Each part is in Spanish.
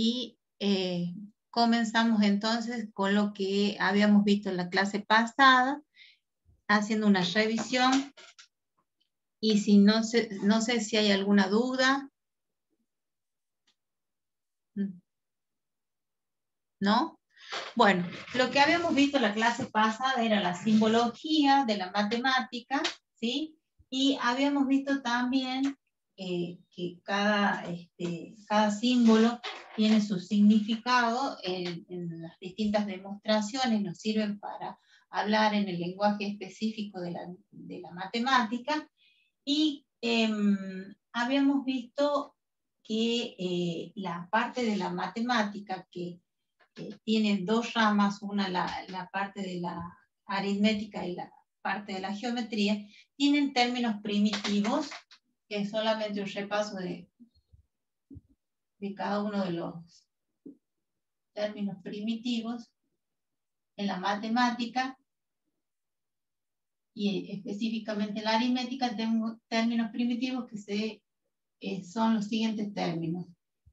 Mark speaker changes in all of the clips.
Speaker 1: y comenzamos entonces con lo que habíamos visto en la clase pasada, haciendo una revisión. Y si no sé si hay alguna duda. ¿No? Bueno, lo que habíamos visto en la clase pasada era la simbología de la matemática, ¿sí? Y habíamos visto también que cada símbolo tiene su significado en las distintas demostraciones, nos sirven para hablar en el lenguaje específico de la matemática. Y habíamos visto que la parte de la matemática que tiene dos ramas, una la parte de la aritmética y la parte de la geometría, tienen términos primitivos, que es solamente un repaso de cada uno de los términos primitivos en la matemática, y específicamente en la aritmética tengo términos primitivos que son los siguientes términos.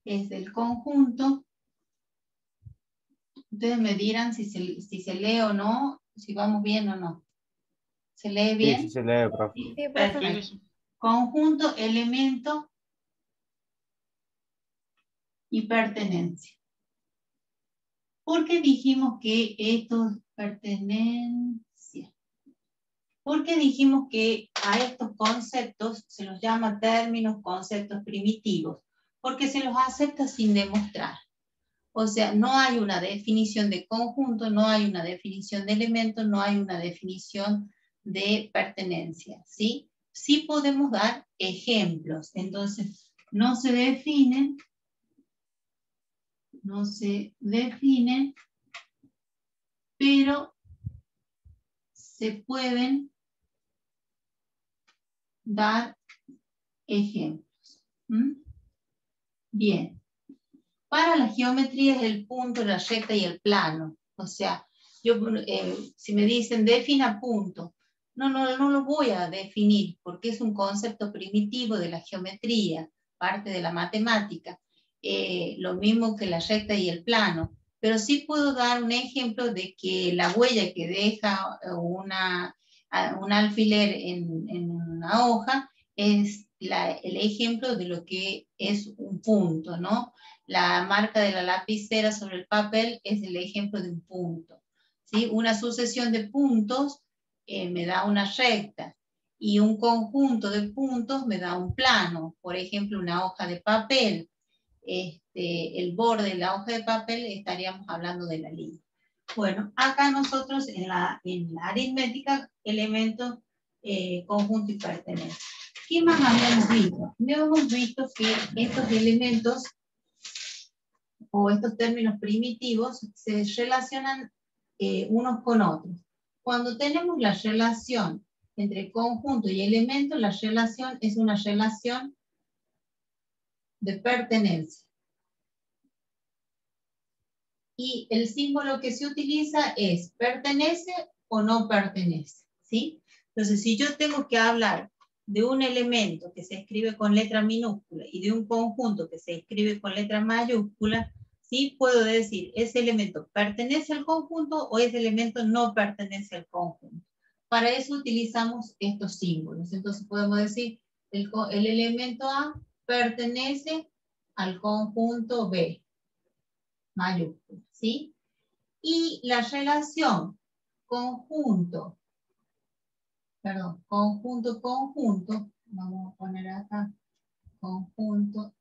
Speaker 1: Es el conjunto. Ustedes me dirán si se lee o no, si vamos bien o no. ¿Se lee bien?
Speaker 2: Sí, sí se lee, profe.
Speaker 1: Sí, perfecto. Sí. Conjunto, elemento y pertenencia. ¿Por qué dijimos que esto es pertenencia? ¿Por qué dijimos que a estos conceptos se los llama términos, conceptos primitivos? Porque se los acepta sin demostrar. O sea, no hay una definición de conjunto, no hay una definición de elemento, no hay una definición de pertenencia, ¿sí? Sí podemos dar ejemplos. Entonces, no se definen, pero se pueden dar ejemplos. ¿Mm? Bien. Para la geometría es el punto, la recta y el plano. O sea, si me dicen defina punto, no lo voy a definir porque es un concepto primitivo de la geometría, parte de la matemática. Lo mismo que la recta y el plano. Pero sí puedo dar un ejemplo de que la huella que deja un alfiler en una hoja es el ejemplo de lo que es un punto, ¿no? La marca de la lapicera sobre el papel es el ejemplo de un punto, ¿sí? Una sucesión de puntos me da una recta, y un conjunto de puntos me da un plano. Por ejemplo, una hoja de papel, el borde de la hoja de papel, estaríamos hablando de la línea. Bueno, acá nosotros en la aritmética, elementos, conjunto y pertenencia. ¿Qué más habíamos visto? Habíamos visto que estos elementos o estos términos primitivos se relacionan unos con otros. Cuando tenemos la relación entre conjunto y elemento, la relación es una relación de pertenencia. Y el símbolo que se utiliza es pertenece o no pertenece, ¿sí? Entonces, si yo tengo que hablar de un elemento que se escribe con letra minúscula y de un conjunto que se escribe con letra mayúscula, ¿sí? Puedo decir, ¿ese elemento pertenece al conjunto o ese elemento no pertenece al conjunto? Para eso utilizamos estos símbolos. Entonces podemos decir, el elemento A pertenece al conjunto B, mayúscula, ¿sí? Y la relación conjunto, vamos a poner acá, conjunto,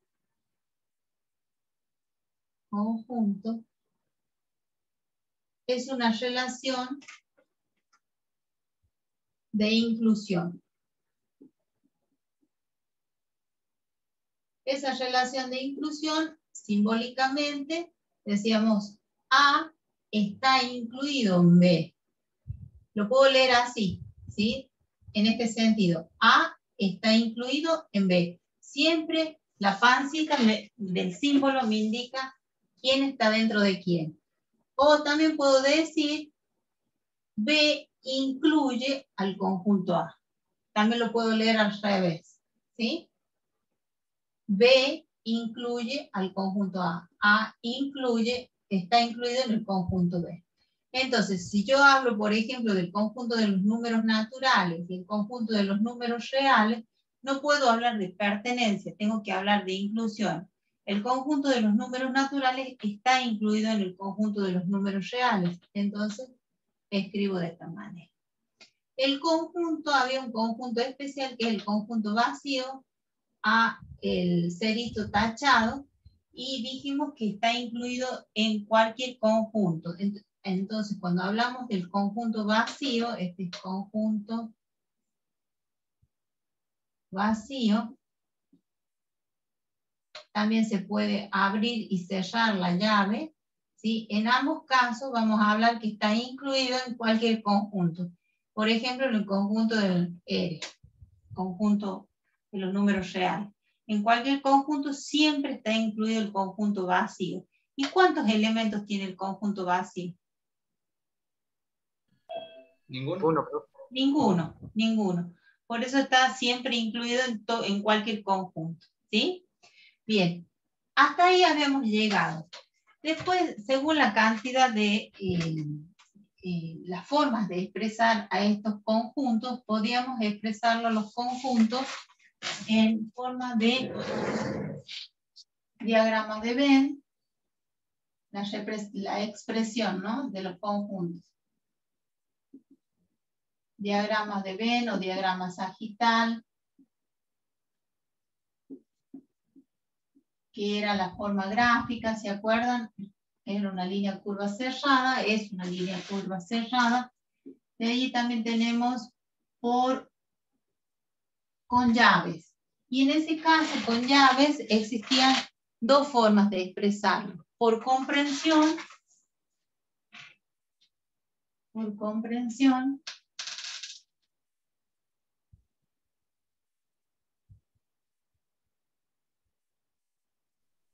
Speaker 1: es una relación de inclusión. Esa relación de inclusión, simbólicamente, decíamos, A está incluido en B. Lo puedo leer así, ¿sí? En este sentido, A está incluido en B. Siempre la pancita del símbolo me indica quién está dentro de quién. O también puedo decir, B incluye al conjunto A. También lo puedo leer al revés, ¿sí? B incluye al conjunto A. A está incluido en el conjunto B. Entonces, si yo hablo, por ejemplo, del conjunto de los números naturales y el conjunto de los números reales, no puedo hablar de pertenencia, tengo que hablar de inclusión. El conjunto de los números naturales está incluido en el conjunto de los números reales. Entonces, escribo de esta manera. El conjunto, había un conjunto especial que es el conjunto vacío, a el cerito tachado, y dijimos que está incluido en cualquier conjunto. Entonces, cuando hablamos del conjunto vacío, este conjunto vacío, también se puede abrir y cerrar la llave, ¿sí? En ambos casos vamos a hablar que está incluido en cualquier conjunto. Por ejemplo, en el conjunto del R, conjunto de los números reales. En cualquier conjunto siempre está incluido el conjunto vacío. ¿Y cuántos elementos tiene el conjunto vacío?
Speaker 2: Ninguno.
Speaker 1: Ninguno. Por eso está siempre incluido en cualquier conjunto, ¿sí? Bien, hasta ahí habíamos llegado. Después, según la cantidad de las formas de expresar a estos conjuntos, podíamos expresarlo los conjuntos en forma de diagrama de Venn, la expresión, ¿no?, de los conjuntos. Diagramas de Venn o diagrama sagital, que era la forma gráfica, ¿se acuerdan? Era una línea curva cerrada, es una línea curva cerrada. De ahí también tenemos con llaves. Y en ese caso, con llaves, existían dos formas de expresarlo. Por comprensión,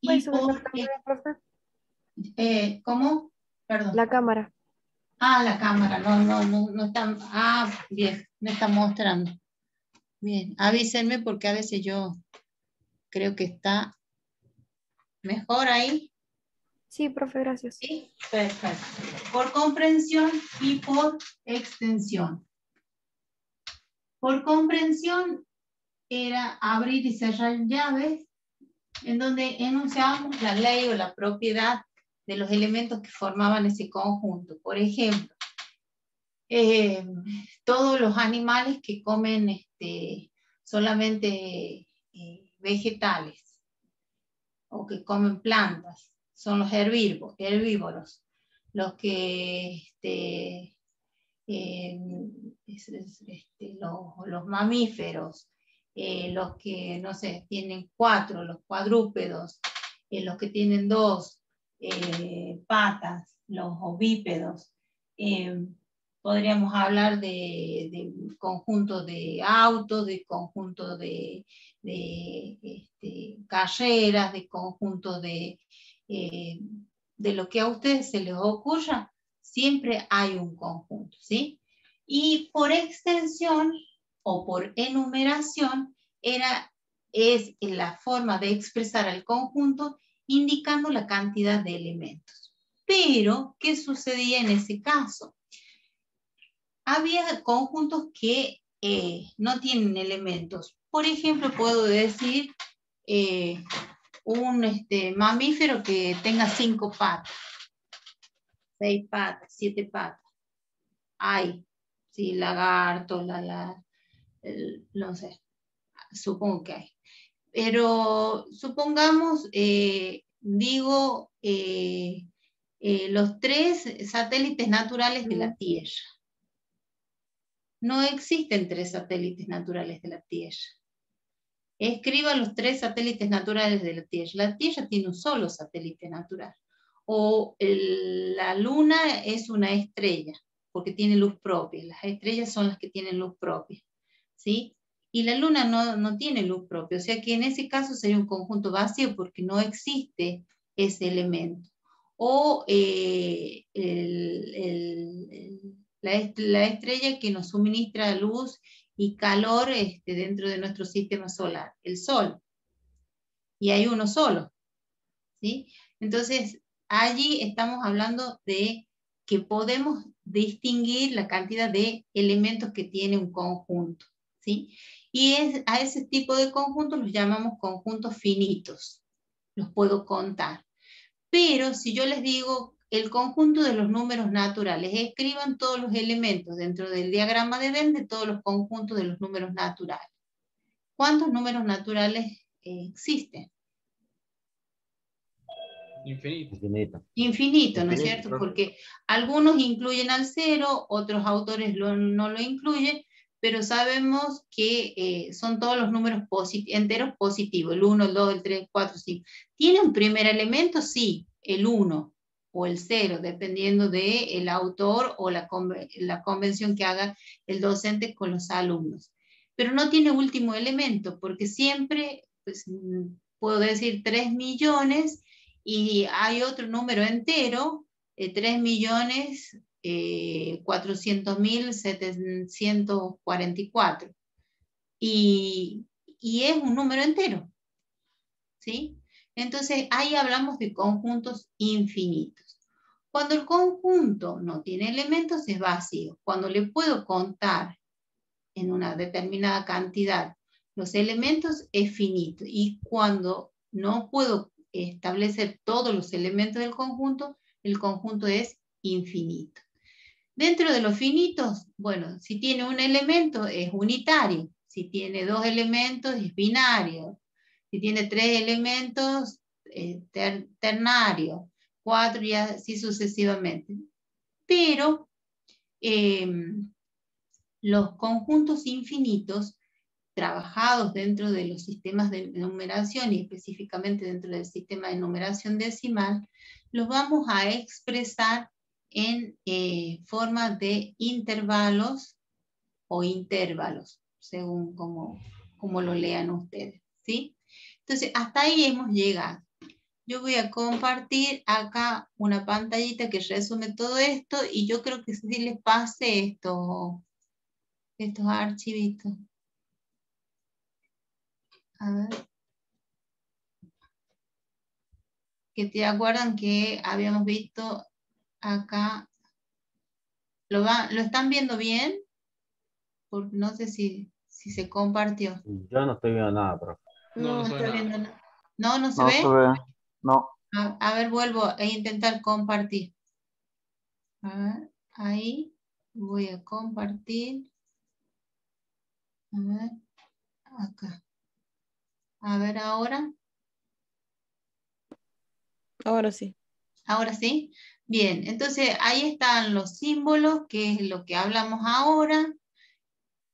Speaker 1: y por... ¿Cómo? Perdón.
Speaker 3: La cámara.
Speaker 1: Ah, la cámara, no está... Ah, bien, me está mostrando. Bien, avísenme porque a veces yo creo que está mejor ahí.
Speaker 3: Sí, profe, gracias.
Speaker 1: Sí, perfecto. Por comprensión y por extensión. Por comprensión era abrir y cerrar llaves en donde enunciábamos la ley o la propiedad de los elementos que formaban ese conjunto. Por ejemplo, todos los animales que comen solamente vegetales o que comen plantas son los herbívoros. Los que los mamíferos, los que, no sé, tienen 4, los cuadrúpedos, los que tienen 2 patas, los ovípedos. Podríamos hablar de conjunto de autos, de conjunto de carreras, de conjunto de lo que a ustedes se les ocurra. Siempre hay un conjunto, ¿sí? Y por extensión o por enumeración es la forma de expresar el conjunto indicando la cantidad de elementos. Pero, ¿qué sucedía en ese caso? Había conjuntos que no tienen elementos. Por ejemplo, puedo decir un mamífero que tenga 5 patas. 6 patas, 7 patas. Hay, sí, lagarto, no sé, supongo que hay. Pero supongamos, digo, los 3 satélites naturales de la Tierra. No existen 3 satélites naturales de la Tierra. Escriba los 3 satélites naturales de la Tierra. La Tierra tiene un solo satélite natural. O la Luna es una estrella, porque tiene luz propia. Las estrellas son las que tienen luz propia, ¿sí? Y la Luna no tiene luz propia, o sea que en ese caso sería un conjunto vacío porque no existe ese elemento. O la estrella que nos suministra luz y calor dentro de nuestro sistema solar, el Sol. y hay uno solo, ¿sí? Entonces, allí estamos hablando de que podemos distinguir la cantidad de elementos que tiene un conjunto, ¿sí? Y a ese tipo de conjuntos los llamamos conjuntos finitos, los puedo contar. Pero si yo les digo el conjunto de los números naturales, escriban todos los elementos dentro del diagrama de Venn de todos los conjuntos de los números naturales. ¿Cuántos números naturales existen?
Speaker 2: Infinito.
Speaker 4: Infinito.
Speaker 1: Infinito, ¿no es
Speaker 2: Infinito,
Speaker 1: cierto?
Speaker 2: profe.
Speaker 1: Porque algunos incluyen al 0, otros autores no lo incluyen, pero sabemos que son todos los números enteros positivos, el 1, el 2, el 3, el 4, 5. ¿Tiene un primer elemento? Sí, el 1 o el 0, dependiendo del autor o la convención que haga el docente con los alumnos. Pero no tiene último elemento, porque siempre, pues, puedo decir 3 millones, y hay otro número entero, 3.400.744. Y es un número entero, ¿sí? Entonces, ahí hablamos de conjuntos infinitos. Cuando el conjunto no tiene elementos, es vacío. Cuando le puedo contar en una determinada cantidad los elementos, es finito. Y cuando no puedo establecer todos los elementos del conjunto, el conjunto es infinito. Dentro de los finitos, bueno, si tiene un elemento es unitario, si tiene 2 elementos es binario, si tiene 3 elementos ternario, 4 y así sucesivamente. Pero los conjuntos infinitos trabajados dentro de los sistemas de numeración y específicamente dentro del sistema de numeración decimal, los vamos a expresar en forma de intervalos o intervalos, según como lo lean ustedes, ¿sí? Entonces, hasta ahí hemos llegado. Yo voy a compartir acá una pantallita que resume todo esto y yo creo que sí les pase estos archivitos. A ver. Que te acuerdan que habíamos visto acá. ¿Lo están viendo bien? Porque no sé si se compartió.
Speaker 4: Yo no estoy viendo nada, profe.
Speaker 2: No se ve
Speaker 1: está
Speaker 2: nada.
Speaker 1: viendo nada. ¿No se
Speaker 5: No
Speaker 1: ve?
Speaker 5: se ve. No.
Speaker 1: A ver, vuelvo a intentar compartir. A ver, ahí voy a compartir. A ver, acá. A ver ahora.
Speaker 3: Ahora sí.
Speaker 1: Ahora sí. Bien, entonces ahí están los símbolos, que es lo que hablamos ahora.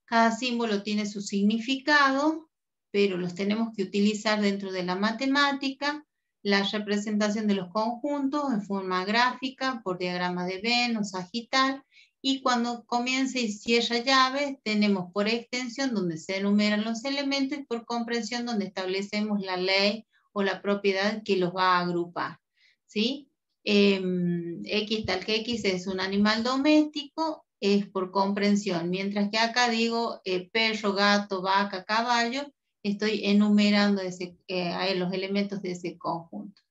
Speaker 1: Cada símbolo tiene su significado, pero los tenemos que utilizar dentro de la matemática. La representación de los conjuntos en forma gráfica, por diagrama de Venn o sagital, y cuando comienza y cierra llaves, tenemos por extensión donde se enumeran los elementos y por comprensión donde establecemos la ley o la propiedad que los va a agrupar, ¿sí? X tal que X es un animal doméstico, es por comprensión, mientras que acá digo perro, gato, vaca, caballo, estoy enumerando los elementos de ese conjunto.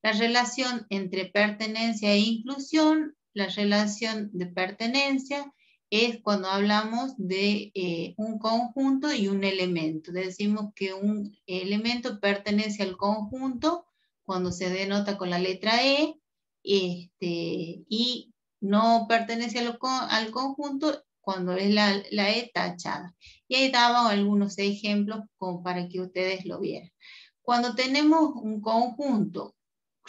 Speaker 1: La relación entre pertenencia e inclusión, la relación de pertenencia es cuando hablamos de un conjunto y un elemento. Decimos que un elemento pertenece al conjunto cuando se denota con la letra E, y no pertenece al conjunto cuando es la E tachada. Y ahí daba algunos ejemplos como para que ustedes lo vieran. Cuando tenemos un conjunto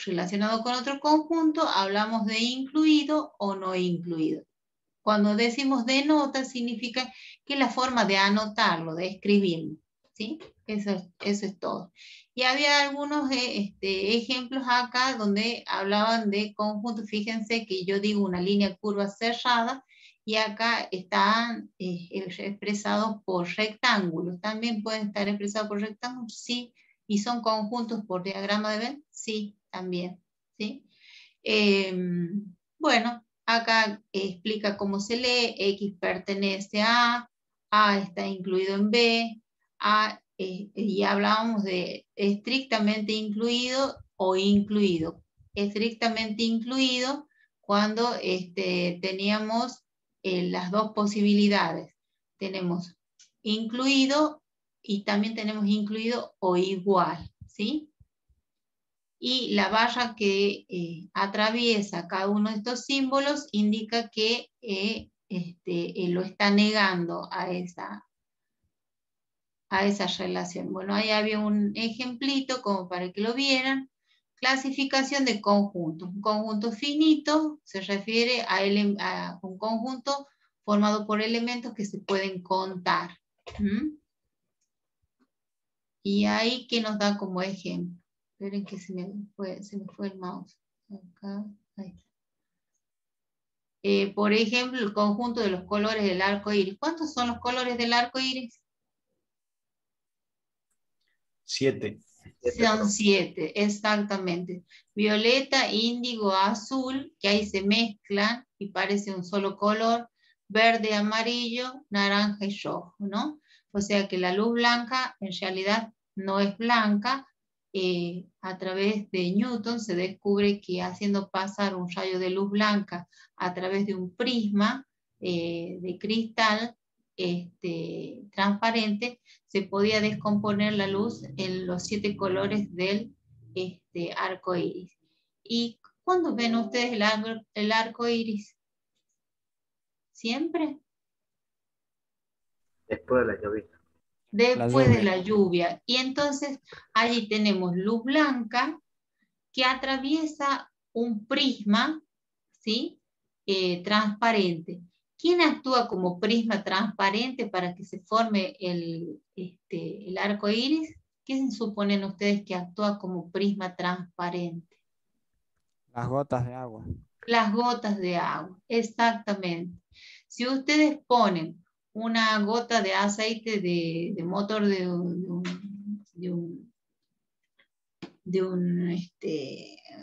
Speaker 1: relacionado con otro conjunto, hablamos de incluido o no incluido. Cuando decimos denota, significa que es la forma de anotarlo, de escribirlo, ¿sí? Eso es todo. Y había algunos ejemplos acá donde hablaban de conjuntos. Fíjense que yo digo una línea curva cerrada y acá están expresados por rectángulos. ¿También pueden estar expresados por rectángulos? Sí. ¿Y son conjuntos por diagrama de Venn? Sí, también, ¿sí? Bueno, acá explica cómo se lee. X pertenece a está incluido en B, A y hablábamos de estrictamente incluido o incluido. Estrictamente incluido cuando teníamos las dos posibilidades. Tenemos incluido y también tenemos incluido o igual, ¿sí? Y la barra que atraviesa cada uno de estos símbolos indica que lo está negando a esa relación. Bueno, ahí había un ejemplito como para que lo vieran. Clasificación de conjuntos. Un conjunto finito se refiere a un conjunto formado por elementos que se pueden contar. Y ahí que nos da como ejemplo. Esperen que se me fue el mouse. Acá, ahí está. Por ejemplo, el conjunto de los colores del arco iris. ¿Cuántos son los colores del arco iris?
Speaker 2: 7.
Speaker 1: Son 7, exactamente. Violeta, índigo, azul, que ahí se mezclan y parece un solo color. Verde, amarillo, naranja y rojo, ¿no? O sea que la luz blanca en realidad no es blanca. A través de Newton se descubre que haciendo pasar un rayo de luz blanca a través de un prisma de cristal transparente, se podía descomponer la luz en los 7 colores del arco iris. ¿Y cuándo ven ustedes el arco iris? ¿Siempre?
Speaker 2: Después de la lluvia.
Speaker 1: Después de la lluvia. Y entonces allí tenemos luz blanca que atraviesa un prisma, ¿sí? Transparente. ¿Quién actúa como prisma transparente para que se forme el arco iris? ¿Quién suponen ustedes que actúa como prisma transparente?
Speaker 4: Las gotas de agua.
Speaker 1: Las gotas de agua, exactamente. Si ustedes ponen una gota de aceite de motor de un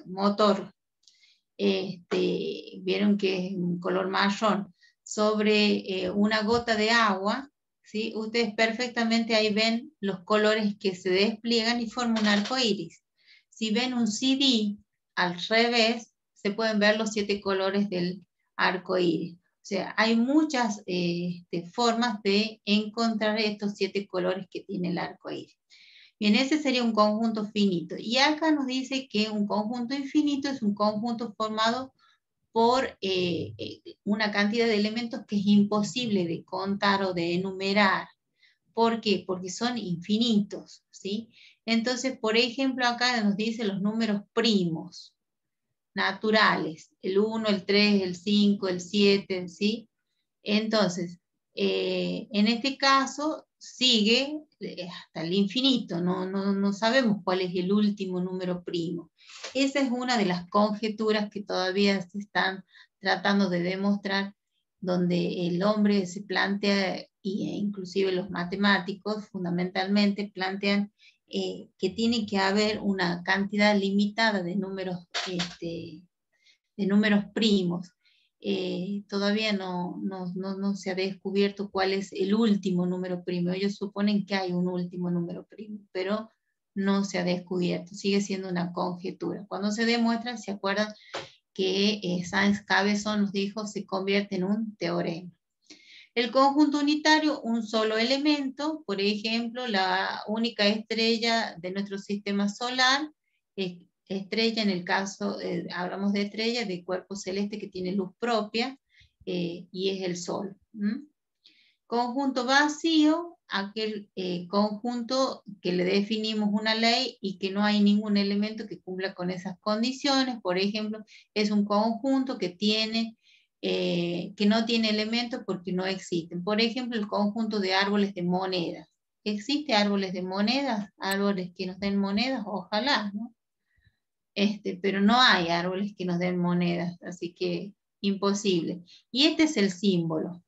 Speaker 1: motor, vieron que es un color marrón, sobre una gota de agua, ¿sí? Ustedes perfectamente ahí ven los colores que se despliegan y forman un arco iris. Si ven un CD al revés, se pueden ver los 7 colores del arco iris. O sea, hay muchas formas de encontrar estos 7 colores que tiene el arco iris. Bien, ese sería un conjunto finito. Y acá nos dice que un conjunto infinito es un conjunto formado por una cantidad de elementos que es imposible de contar o de enumerar. ¿Por qué? Porque son infinitos, ¿sí? Entonces, por ejemplo, acá nos dice los números primos, naturales, el 1, el 3, el 5, el 7, ¿sí? Entonces, en este caso, sigue hasta el infinito, no sabemos cuál es el último número primo. Esa es una de las conjeturas que todavía se están tratando de demostrar, donde el hombre se plantea, e inclusive los matemáticos fundamentalmente plantean que tiene que haber una cantidad limitada de números primos. Todavía no se ha descubierto cuál es el último número primo. Ellos suponen que hay un último número primo, pero no se ha descubierto. Sigue siendo una conjetura. Cuando se demuestra, se acuerdan que Sáenz-Cabezón nos dijo, se convierte en un teorema. El conjunto unitario, un solo elemento, por ejemplo, la única estrella de nuestro sistema solar, estrella en el caso, hablamos de estrella, de cuerpo celeste que tiene luz propia, y es el Sol. Conjunto vacío, aquel conjunto que le definimos una ley y que no hay ningún elemento que cumpla con esas condiciones. Por ejemplo, es un conjunto que no tiene elementos porque no existen. Por ejemplo, el conjunto de árboles de monedas. ¿Existe árboles de monedas? Árboles que nos den monedas, ojalá, ¿no? Pero no hay árboles que nos den monedas, así que imposible. Y este es el símbolo.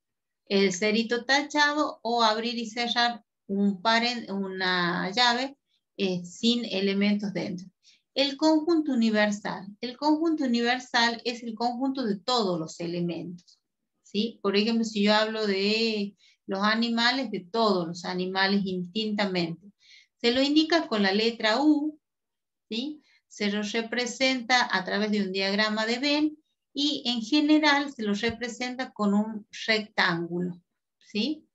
Speaker 1: El cerito tachado o abrir y cerrar una llave sin elementos dentro. El conjunto universal. El conjunto universal es el conjunto de todos los elementos, ¿sí? Por ejemplo, si yo hablo de los animales, de todos los animales indistintamente. Se lo indica con la letra U, ¿sí? Se lo representa a través de un diagrama de Venn y en general se lo representa con un rectángulo, ¿sí?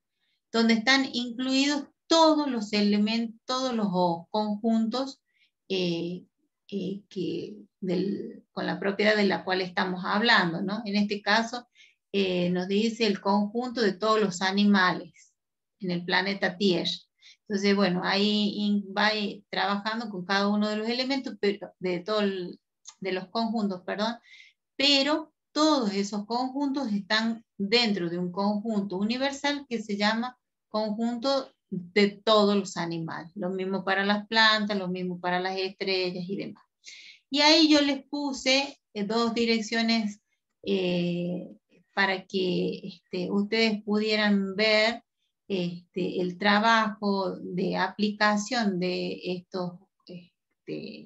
Speaker 1: Donde están incluidos todos los elementos, todos los conjuntos con la propiedad de la cual estamos hablando, ¿no? En este caso nos dice el conjunto de todos los animales en el planeta Tierra. Entonces, bueno, ahí va trabajando con cada uno de los elementos, pero de los conjuntos, perdón, pero todos esos conjuntos están dentro de un conjunto universal que se llama conjunto de todos los animales. Lo mismo para las plantas, lo mismo para las estrellas y demás. Y ahí yo les puse dos direcciones para que ustedes pudieran ver el trabajo de aplicación de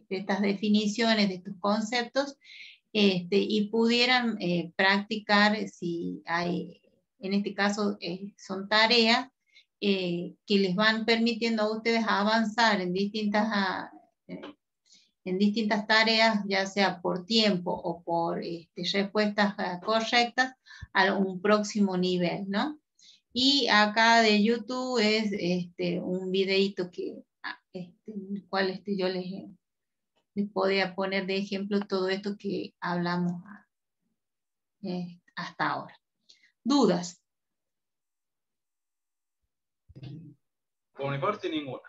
Speaker 1: estas definiciones, de estos conceptos, y pudieran practicar si hay, en este caso son tareas que les van permitiendo a ustedes avanzar en distintas tareas, ya sea por tiempo o por respuestas correctas a un próximo nivel, ¿no? Y acá de YouTube es un videito en el cual yo les podía poner de ejemplo todo esto que hablamos hasta ahora. ¿Dudas?
Speaker 2: Por mi parte, ninguna.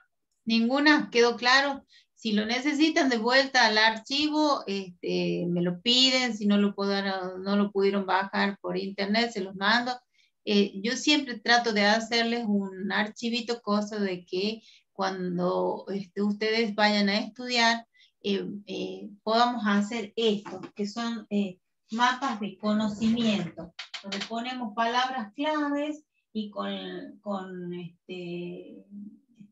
Speaker 1: ¿Ninguna? ¿Quedó claro? Si lo necesitan de vuelta al archivo, me lo piden. Si no lo pudieron bajar por internet, se los mando. Yo siempre trato de hacerles un archivito, cosa de que cuando ustedes vayan a estudiar, podamos hacer esto, que son mapas de conocimiento, donde ponemos palabras claves y con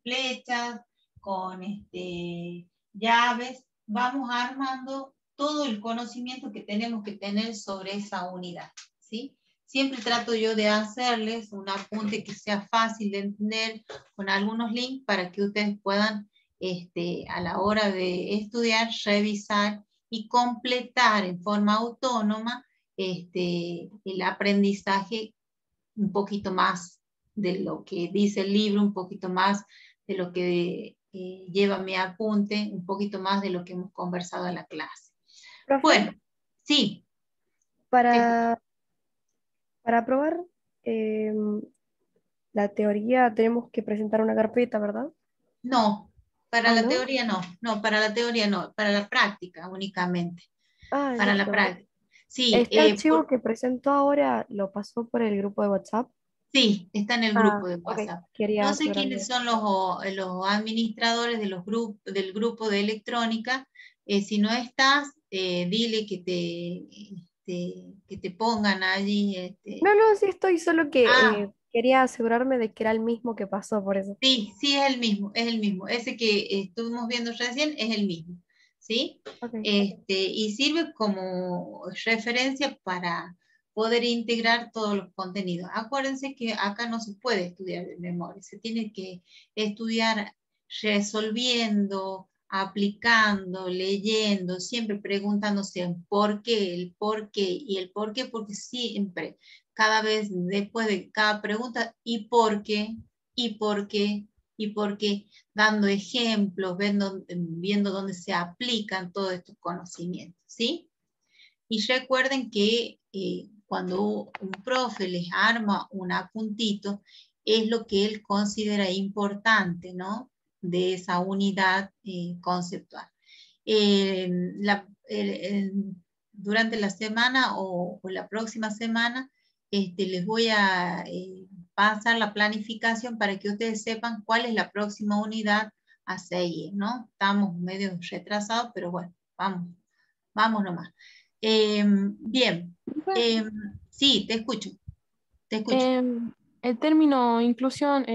Speaker 1: flechas, con llaves, vamos armando todo el conocimiento que tenemos que tener sobre esa unidad, ¿sí? Siempre trato yo de hacerles un apunte que sea fácil de entender con algunos links para que ustedes puedan, a la hora de estudiar, revisar y completar en forma autónoma el aprendizaje un poquito más de lo que dice el libro, un poquito más de lo que lleva mi apunte, un poquito más de lo que hemos conversado en la clase.
Speaker 3: Profe,
Speaker 1: Bueno, sí.
Speaker 3: para aprobar la teoría tenemos que presentar una carpeta, ¿verdad?
Speaker 1: No, para la
Speaker 3: ¿no?
Speaker 1: teoría no, para la teoría no, para la práctica únicamente, para la
Speaker 3: Listo.
Speaker 1: práctica. Sí,
Speaker 3: Este archivo que presento ahora lo pasó por el grupo de WhatsApp.
Speaker 1: sí, está en el grupo de
Speaker 3: Ok,
Speaker 1: WhatsApp.
Speaker 3: quería
Speaker 1: No sé
Speaker 3: asegurarme de
Speaker 1: quiénes
Speaker 3: eso.
Speaker 1: son los administradores de del grupo de electrónica. Si no estás, dile que te pongan allí.
Speaker 3: No, sí estoy, solo que
Speaker 1: Ah,
Speaker 3: quería asegurarme de que era el mismo que pasó por eso.
Speaker 1: sí, sí, es el mismo, es el mismo. Ese que estuvimos viendo recién es el mismo, ¿sí?
Speaker 3: Ok.
Speaker 1: Y sirve como referencia para poder integrar todos los contenidos. Acuérdense que acá no se puede estudiar de memoria, se tiene que estudiar resolviendo, aplicando, leyendo, siempre preguntándose el por qué y el por qué, porque siempre, cada vez después de cada pregunta, ¿y por qué? ¿Y por qué? ¿Y por qué? Dando ejemplos, viendo dónde se aplican todos estos conocimientos, ¿sí? Y recuerden que cuando un profe les arma un apuntito, es lo que él considera importante, ¿no? De esa unidad conceptual. Durante la semana o la próxima semana, les voy a pasar la planificación para que ustedes sepan cuál es la próxima unidad a seguir, ¿no? Estamos medio retrasados, pero bueno, vamos nomás. Bien, sí, te escucho, te escucho.
Speaker 5: El término inclusión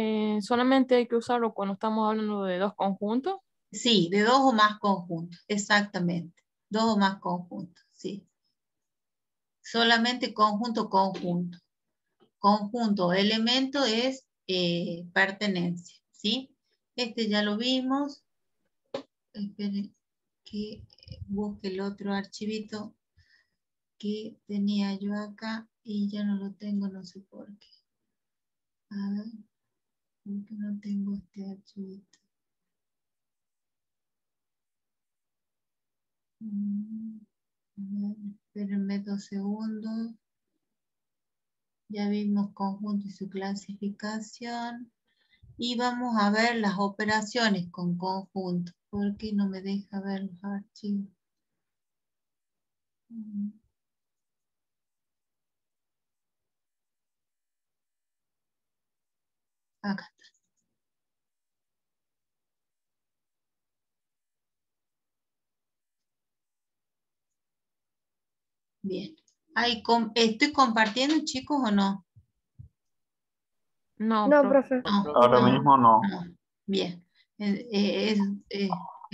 Speaker 5: solamente hay que usarlo cuando estamos hablando de dos conjuntos.
Speaker 1: Sí, de dos o más conjuntos, exactamente. Dos o más conjuntos, sí. Solamente conjunto, conjunto. Conjunto, elemento es pertenencia, ¿sí? Este ya lo vimos. Esperen que busque el otro archivito que tenía yo acá y ya no lo tengo, no sé por qué. A ver, ¿por qué no tengo este archivito? A ver, espérenme 2 segundos. Ya vimos conjunto y su clasificación. Y vamos a ver las operaciones con conjunto. ¿Por qué no me deja ver los archivos? Acá está. Bien. Ahí ¿estoy compartiendo, chicos, o no?
Speaker 5: No,
Speaker 3: No,
Speaker 5: profe.
Speaker 3: profe.
Speaker 1: No,
Speaker 6: Ahora
Speaker 1: no,
Speaker 6: mismo no.
Speaker 1: no. Bien. Pensé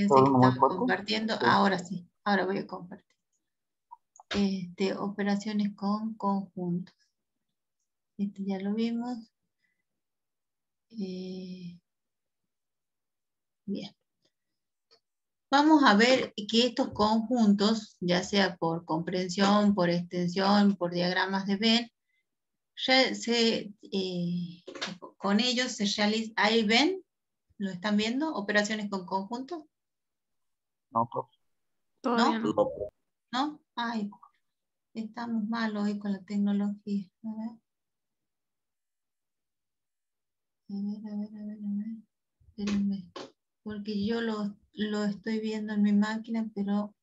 Speaker 6: ¿Todo
Speaker 1: que
Speaker 6: muy
Speaker 1: estaba
Speaker 6: fuerte?
Speaker 1: compartiendo.
Speaker 6: Sí.
Speaker 1: Ahora sí. Ahora voy a compartir. Operaciones con conjuntos. Este ya lo vimos. Bien. Vamos a ver que estos conjuntos, ya sea por comprensión, por extensión, por diagramas de Venn, con ellos se realiza, ahí ven, ¿lo están viendo? Operaciones con conjuntos,
Speaker 6: No, profe.
Speaker 5: Todavía
Speaker 1: ¿no?
Speaker 5: no.
Speaker 1: ¿No? Ay, estamos mal hoy con la tecnología. A ver. A ver. Espérenme. Porque yo lo estoy viendo en mi máquina, pero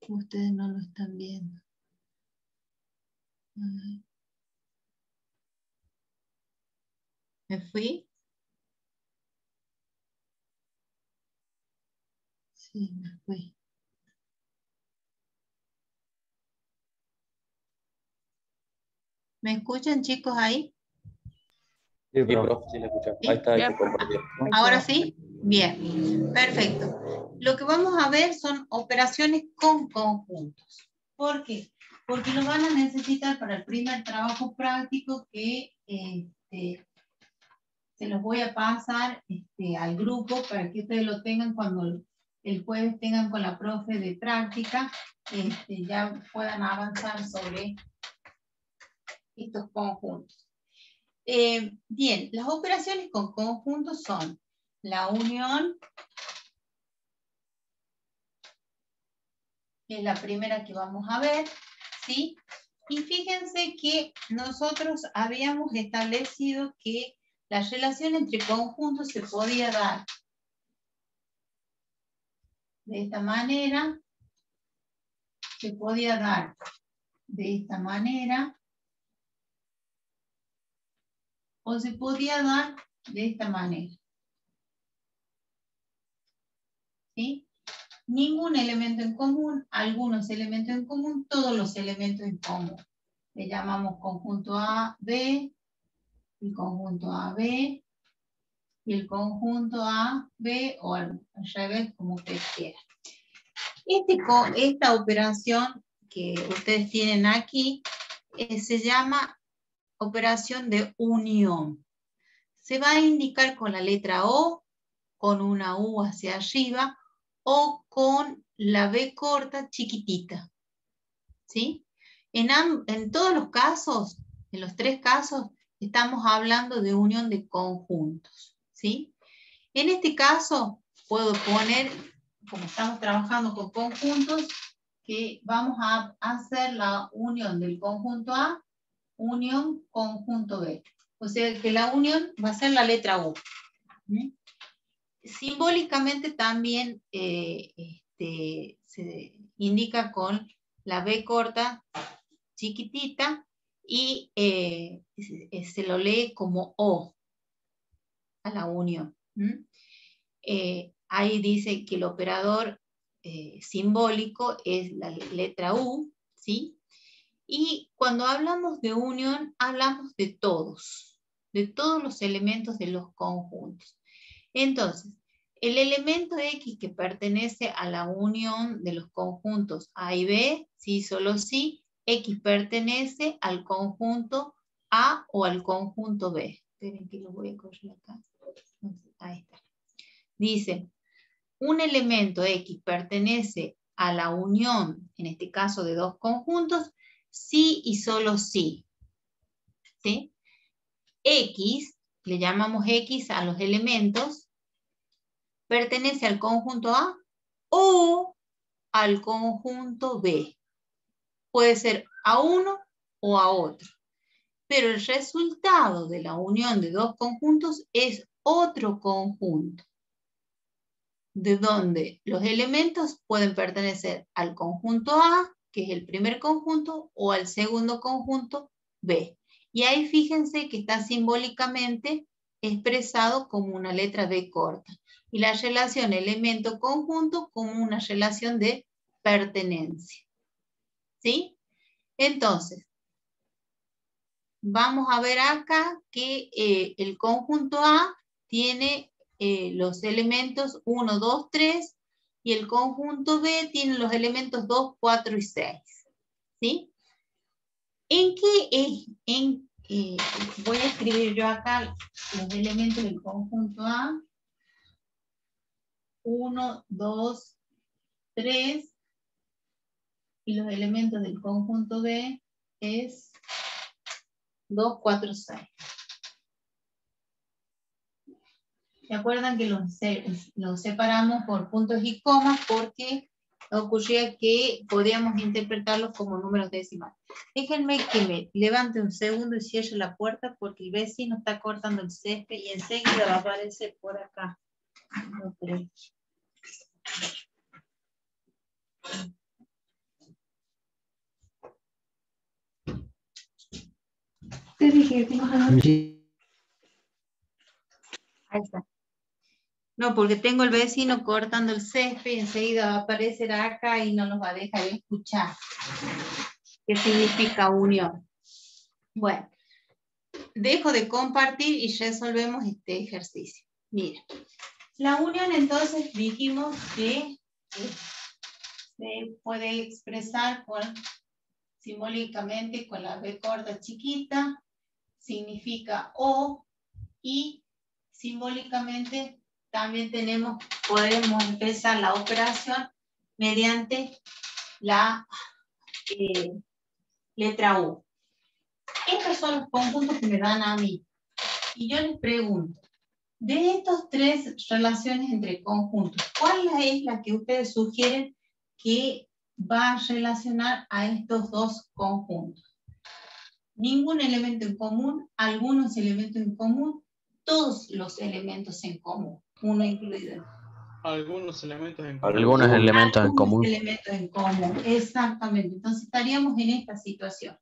Speaker 1: ustedes no lo están viendo. A ver. ¿Me fui? Sí, me fui. ¿Me escuchan, chicos, ahí?
Speaker 7: Sí, profe, sí, le escuchamos.
Speaker 1: ¿Sí?
Speaker 7: Ahí está, ahí
Speaker 5: Ya.
Speaker 7: se compartió.
Speaker 1: ¿Ahora sí? Bien, perfecto. Lo que vamos a ver son operaciones con conjuntos. ¿Por qué? Porque lo van a necesitar para el primer trabajo práctico que se los voy a pasar al grupo para que ustedes lo tengan cuando el jueves tengan con la profe de práctica, ya puedan avanzar sobre estos conjuntos. Bien, las operaciones con conjuntos son la unión, que es la primera que vamos a ver, ¿sí? Y fíjense que nosotros habíamos establecido que la relación entre conjuntos se podía dar de esta manera, se podía dar de esta manera, o se podía dar de esta manera. ¿Sí? Ningún elemento en común, algunos elementos en común, todos los elementos en común. Le llamamos conjunto A, B, el conjunto A, B, y el conjunto A, B, o al revés, como ustedes quieran. Esta operación que ustedes tienen aquí se llama operación de unión. Se va a indicar con la letra O, con una U hacia arriba, o con la B corta chiquitita. ¿Sí? En todos los casos, en los 3 casos, estamos hablando de unión de conjuntos. ¿Sí? En este caso, puedo poner, como estamos trabajando con conjuntos, que vamos a hacer la unión del conjunto A, unión conjunto B. O sea que la unión va a ser la letra U. ¿Sí? Simbólicamente también se indica con la B corta chiquitita y se lo lee como O a la unión. Ahí dice que el operador simbólico es la letra U, ¿sí? Y cuando hablamos de unión, hablamos de todos los elementos de los conjuntos. Entonces, el elemento X que pertenece a la unión de los conjuntos A y B, sí, solo sí, X pertenece al conjunto A o al conjunto B. Esperen que lo voy a correr acá. Ahí está. Dice, un elemento X pertenece a la unión, en este caso de dos conjuntos, si y solo si. ¿Sí? X, le llamamos X a los elementos, pertenece al conjunto A o al conjunto B. Puede ser a uno o a otro. Pero el resultado de la unión de dos conjuntos es otro conjunto, de donde los elementos pueden pertenecer al conjunto A, que es el primer conjunto, o al segundo conjunto B. Y ahí fíjense que está simbólicamente expresado como una letra B corta. Y la relación elemento-conjunto como una relación de pertenencia. ¿Sí? Entonces, vamos a ver acá que el conjunto A tiene los elementos 1, 2, 3 y el conjunto B tiene los elementos 2, 4 y 6. ¿Sí? ¿En qué voy a escribir yo acá los elementos del conjunto A? 1, 2, 3 y los elementos del conjunto B es 2, 4, 6. ¿Se acuerdan que los separamos por puntos y comas? Porque ocurría que podíamos interpretarlos como números decimales. Déjenme que me levante un segundo y cierre la puerta porque el vecino está cortando el césped y enseguida va a aparecer por acá. No creo. Te dije que tengo que... Ahí está. No, porque tengo el vecino cortando el césped y enseguida va a aparecer acá y no nos va a dejar escuchar. ¿Qué significa unión? Bueno, dejo de compartir y resolvemos este ejercicio. Mira, la unión entonces dijimos que se puede expresar simbólicamente con la B corta chiquita, significa O, y simbólicamente también podemos empezar la operación mediante la letra U. Estos son los conjuntos que me dan a mí. Y yo les pregunto, de estos tres relaciones entre conjuntos, ¿cuál es la que ustedes sugieren que va a relacionar a estos dos conjuntos? Ningún elemento en común, algunos elementos en común, todos los elementos en común, uno incluido.
Speaker 2: Algunos elementos en común.
Speaker 7: Algunos elementos en común.
Speaker 1: Elementos en común, exactamente. Entonces estaríamos en esta situación.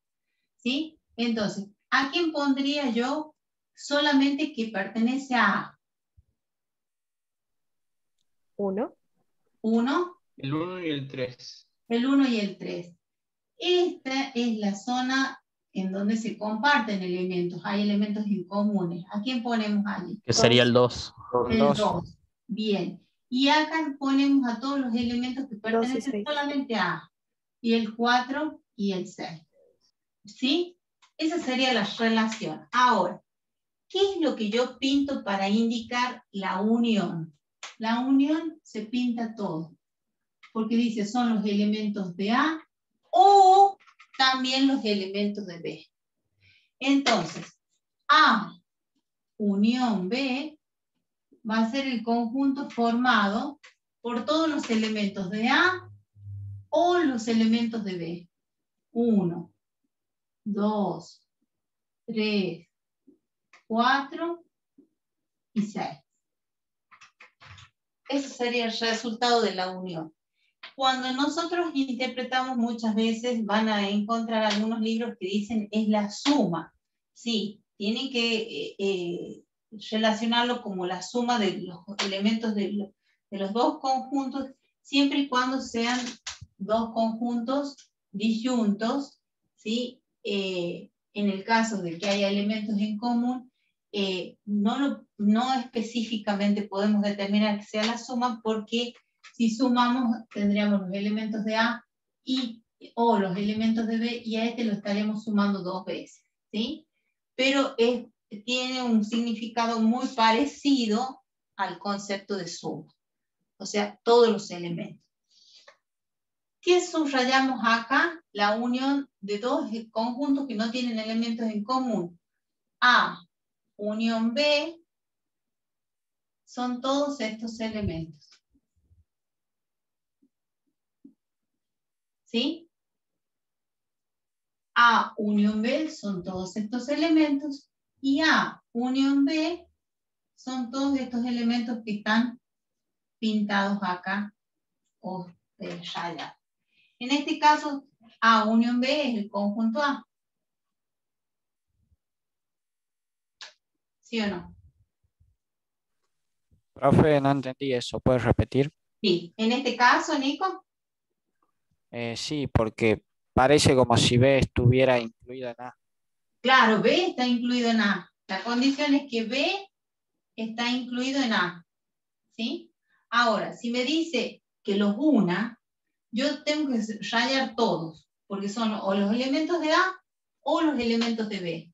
Speaker 1: ¿Sí? Entonces, ¿a quién pondría yo solamente que pertenece a
Speaker 3: 1.
Speaker 1: 1?
Speaker 2: El 1 y el 3.
Speaker 1: El 1 y el 3. Esta es la zona en donde se comparten elementos. Hay elementos en comunes. ¿A quién ponemos allí?
Speaker 7: Que sería el 2.
Speaker 1: El 2. Bien. Y acá ponemos a todos los elementos que pertenecen solamente a A. Y el 4 y el 6. ¿Sí? Esa sería la relación. Ahora, ¿qué es lo que yo pinto para indicar la unión? La unión se pinta todo. Porque dice, son los elementos de A o también los elementos de B. Entonces, A unión B va a ser el conjunto formado por todos los elementos de A o los elementos de B. 1, 2, 3, 4 y 6. Ese sería el resultado de la unión. Cuando nosotros interpretamos muchas veces van a encontrar algunos libros que dicen es la suma. Sí, tienen que relacionarlo como la suma de los elementos de los dos conjuntos, siempre y cuando sean dos conjuntos disyuntos, ¿sí? En el caso de que haya elementos en común, no específicamente podemos determinar que sea la suma, porque si sumamos tendríamos los elementos de A o los elementos de B, y a este lo estaremos sumando 2 veces, ¿sí? Pero tiene un significado muy parecido al concepto de suma. O sea, todos los elementos. ¿Qué subrayamos acá? La unión de dos conjuntos que no tienen elementos en común. A unión B son todos estos elementos. ¿Sí? A unión B son todos estos elementos y A unión B son todos estos elementos que están pintados acá o rayados. En este caso, A unión B es el conjunto A. ¿Sí o no?
Speaker 4: Profe, no entendí eso. ¿Puedes repetir?
Speaker 1: Sí. En este caso, Nico,
Speaker 4: Sí, porque parece como si B estuviera incluida en A.
Speaker 1: claro, B está incluido en A. La condición es que B está incluido en A. ¿Sí? Ahora, si me dice que los una, yo tengo que rayar todos, porque son o los elementos de A o los elementos de B.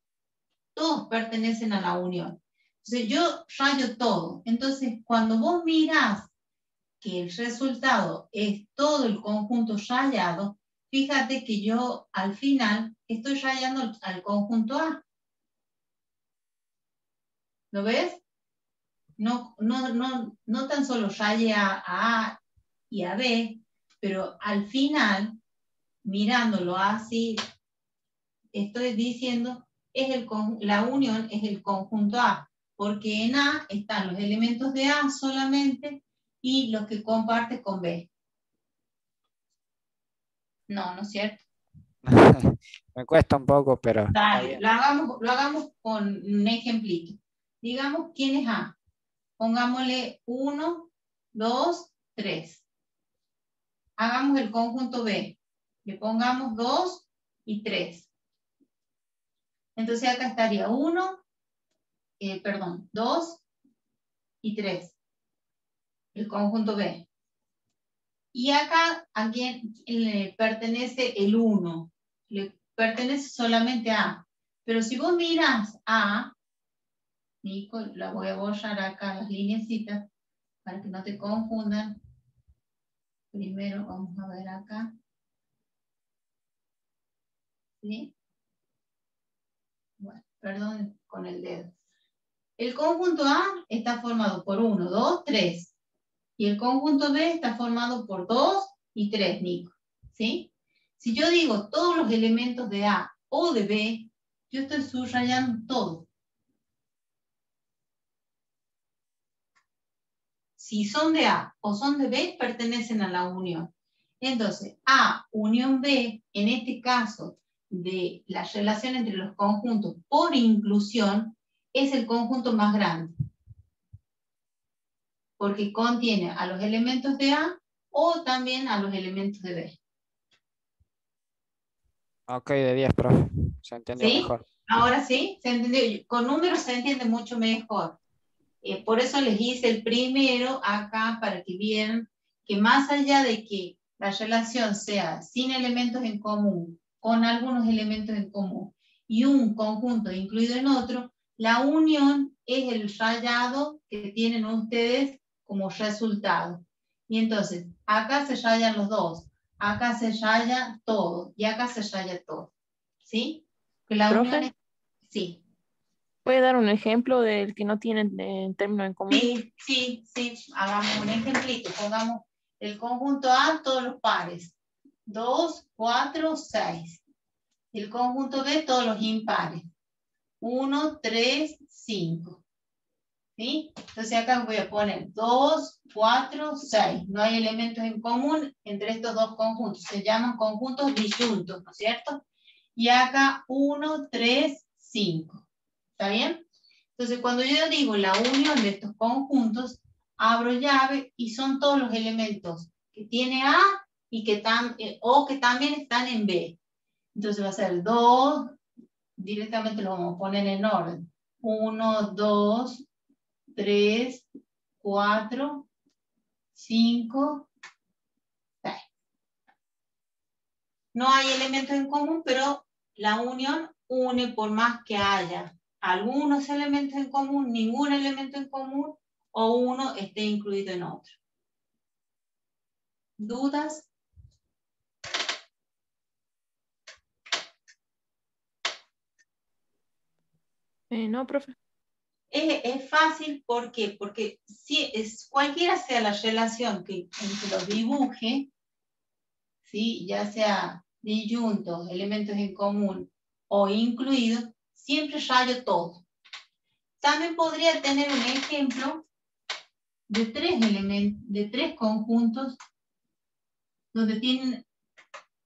Speaker 1: Todos pertenecen a la unión. Entonces yo rayo todo. Entonces, cuando vos mirás que el resultado es todo el conjunto rayado, fíjate que yo al final estoy rayando al conjunto A. ¿Lo ves? No tan solo raye a A y a B, pero al final, mirándolo así, estoy diciendo, la unión es el conjunto A, porque en A están los elementos de A solamente y los que comparte con B. No, ¿no es cierto?
Speaker 4: Me cuesta un poco, pero está
Speaker 1: Dale,
Speaker 4: bien.
Speaker 1: lo hagamos con un ejemplito. Digamos, ¿quién es A? Pongámosle 1, 2, 3. Hagamos el conjunto B. Le pongamos 2 y 3. Entonces acá estaría 2 y 3. El conjunto B. Y acá, ¿a quién le pertenece el 1? Le pertenece solamente a A. Pero si vos miras A, Nico, la voy a borrar acá las lineecitas para que no te confundan. Primero vamos a ver acá. ¿Sí? Bueno, perdón con el dedo. El conjunto A está formado por 1, 2, 3. Y el conjunto B está formado por 2 y 3, Nico. ¿Sí? Si yo digo todos los elementos de A o de B, yo estoy subrayando todo. Si son de A o son de B, pertenecen a la unión. Entonces, A unión B, en este caso de la relación entre los conjuntos por inclusión, es el conjunto más grande. Porque contiene a los elementos de A o también a los elementos de B.
Speaker 4: Ok, de 10, profe. Se entendió
Speaker 1: ¿Sí?
Speaker 4: mejor.
Speaker 1: Ahora sí, se entendió. Con números se entiende mucho mejor. Por eso les hice el primero acá para que vieran que más allá de que la relación sea sin elementos en común, con algunos elementos en común y un conjunto incluido en otro, la unión es el rayado que tienen ustedes como resultado. Y entonces, acá se rayan los dos, acá se raya todo y acá se raya todo. ¿Sí? Que la
Speaker 5: Profe,
Speaker 1: unión es... Sí.
Speaker 5: ¿puede dar un ejemplo del que no tienen términos en común?
Speaker 1: Sí. Hagamos un ejemplito. Pongamos el conjunto A, todos los pares. 2, 4, 6. El conjunto B, todos los impares. 1, 3, 5. ¿Sí? Entonces acá voy a poner 2, 4, 6. No hay elementos en común entre estos dos conjuntos. Se llaman conjuntos disyuntos, ¿no es cierto? Y acá 1, 3, 5. ¿Está bien? Entonces, cuando yo digo la unión de estos conjuntos, abro llave y son todos los elementos que tiene A y que también están en B. Entonces va a ser 2, directamente lo vamos a poner en orden. 1, 2, 3, 4, 5, 6. No hay elementos en común, pero la unión une por más que haya algunos elementos en común, ningún elemento en común o uno esté incluido en otro. ¿Dudas?
Speaker 5: No, profe.
Speaker 1: Es fácil, ¿por qué? Porque si cualquiera sea la relación que entre los dibuje, ¿sí? Ya sea disyuntos, elementos en común o incluidos, siempre rayo todo. También podría tener un ejemplo de tres elementos, de tres conjuntos, donde tiene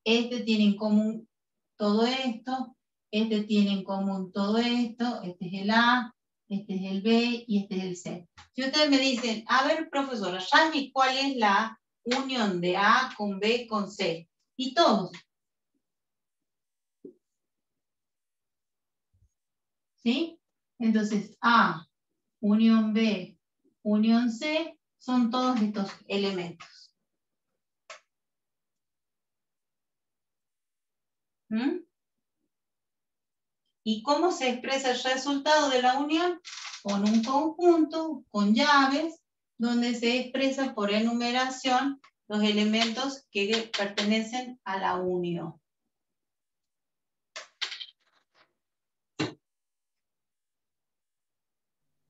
Speaker 1: en común todo esto, este tiene en común todo esto, este es el A, este es el B y este es el C. Si ustedes me dicen, a ver, profesora, raye cuál es la unión de A con B con C. Y todos. ¿Sí? Entonces, A, unión B, unión C, son todos estos elementos. ¿Mm? ¿Y cómo se expresa el resultado de la unión? Con un conjunto, con llaves, donde se expresa por enumeración los elementos que pertenecen a la unión.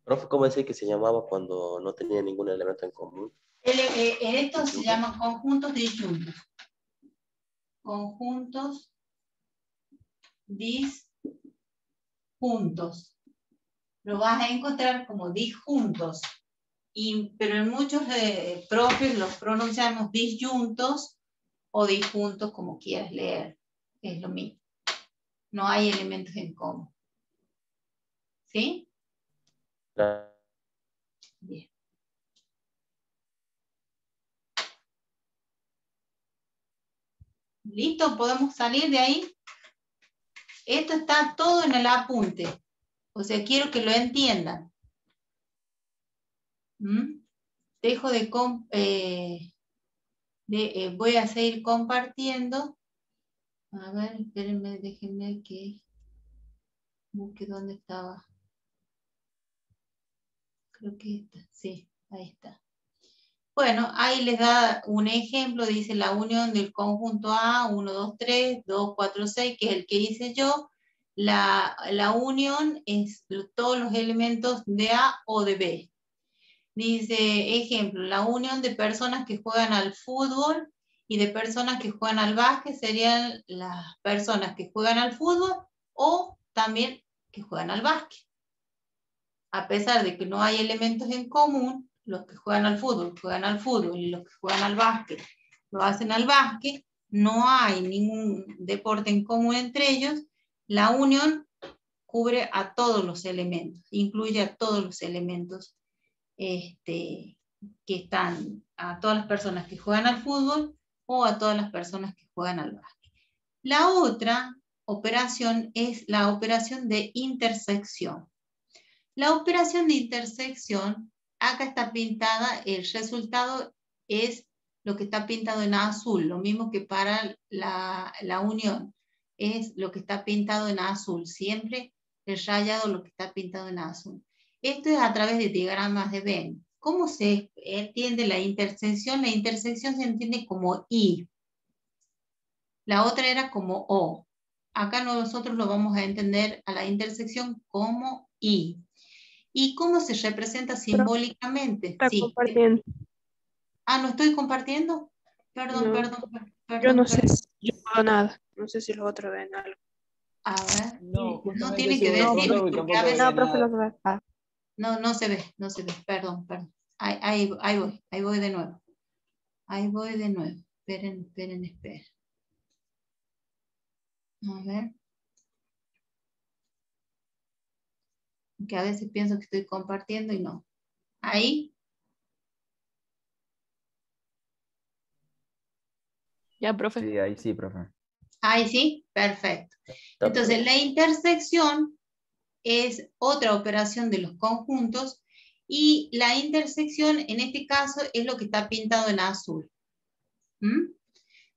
Speaker 8: Profe, ¿cómo decir que se llamaba cuando no tenía ningún elemento en común?
Speaker 1: Estos se llaman conjuntos disyuntos. Conjuntos disjuntos. Lo vas a encontrar como disjuntos. Pero en muchos profes los pronunciamos disyuntos o disjuntos, como quieras leer. Es lo mismo. No hay elementos en común. ¿Sí? Bien. ¿Listo? ¿Podemos salir de ahí? Esto está todo en el apunte. O sea, quiero que lo entiendan. Dejo voy a seguir compartiendo. A ver, espérenme, déjenme que busque dónde estaba. Creo que está, sí, ahí está. Bueno, ahí les da un ejemplo, dice la unión del conjunto A, 1, 2, 3, 2, 4, 6, que es el que hice yo. La unión es todos los elementos de A o de B. Dice, ejemplo, la unión de personas que juegan al fútbol y de personas que juegan al básquet serían las personas que juegan al fútbol o también que juegan al básquet. A pesar de que no hay elementos en común, los que juegan al fútbol y los que juegan al básquet lo hacen al básquet, no hay ningún deporte en común entre ellos, la unión cubre a todos los elementos, incluye a todos los elementos que están, a todas las personas que juegan al fútbol o a todas las personas que juegan al básquet. La otra operación es la operación de intersección. La operación de intersección, acá está pintada, el resultado es lo que está pintado en azul, lo mismo que para la unión, es lo que está pintado en azul, siempre el rayado lo que está pintado en azul. Esto es a través de diagramas de Venn. ¿Cómo se entiende la intersección? La intersección se entiende como I. La otra era como O. Acá nosotros lo vamos a entender a la intersección como I. ¿Y cómo se representa simbólicamente?
Speaker 3: Está
Speaker 1: Sí.
Speaker 3: compartiendo.
Speaker 1: Ah, ¿no estoy compartiendo? Perdón,
Speaker 3: No,
Speaker 1: perdón.
Speaker 3: yo no sé si yo no veo nada. No sé si los otros ven algo.
Speaker 1: A ver.
Speaker 2: No,
Speaker 1: No
Speaker 2: justamente
Speaker 1: tiene
Speaker 2: sí,
Speaker 1: que
Speaker 2: uno
Speaker 1: decir,
Speaker 2: profe,
Speaker 1: porque a
Speaker 2: tampoco
Speaker 1: veces...
Speaker 3: No,
Speaker 2: ve
Speaker 3: profe,
Speaker 2: nada.
Speaker 3: no se ve. Ah,
Speaker 1: No se ve. Perdón. Ahí voy de nuevo. Esperen. A ver. Que a veces pienso que estoy compartiendo y no. Ahí.
Speaker 5: Ya, profe.
Speaker 6: Sí, ahí sí, profe.
Speaker 1: Ahí sí, perfecto. Entonces, la intersección es otra operación de los conjuntos y la intersección en este caso es lo que está pintado en azul.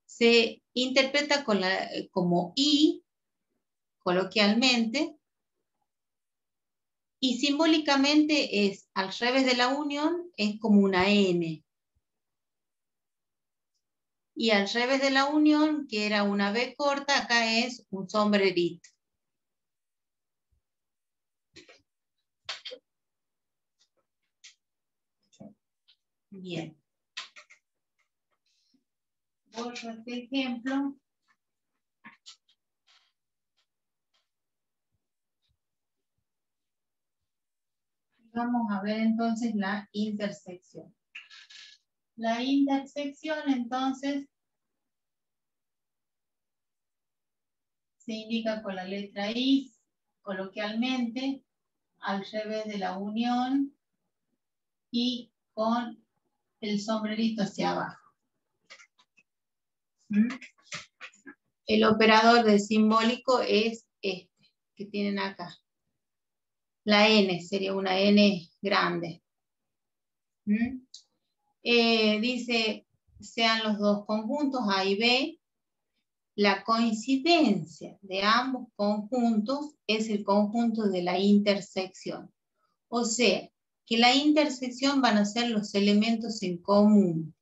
Speaker 1: Se interpreta como I, coloquialmente, Y simbólicamente es, al revés de la unión, es como una N. Y al revés de la unión, que era una B corta, acá es un sombrerito. Bien. Borro este ejemplo. Vamos a ver entonces la intersección. La intersección entonces se indica con la letra I, coloquialmente, al revés de la unión y con el sombrerito hacia abajo. ¿Mm? El operador de simbólico es este, que tienen acá. La N sería una N grande. ¿Mm? Dice, sean los dos conjuntos A y B. La coincidencia de ambos conjuntos es el conjunto de la intersección. O sea, que la intersección van a ser los elementos en común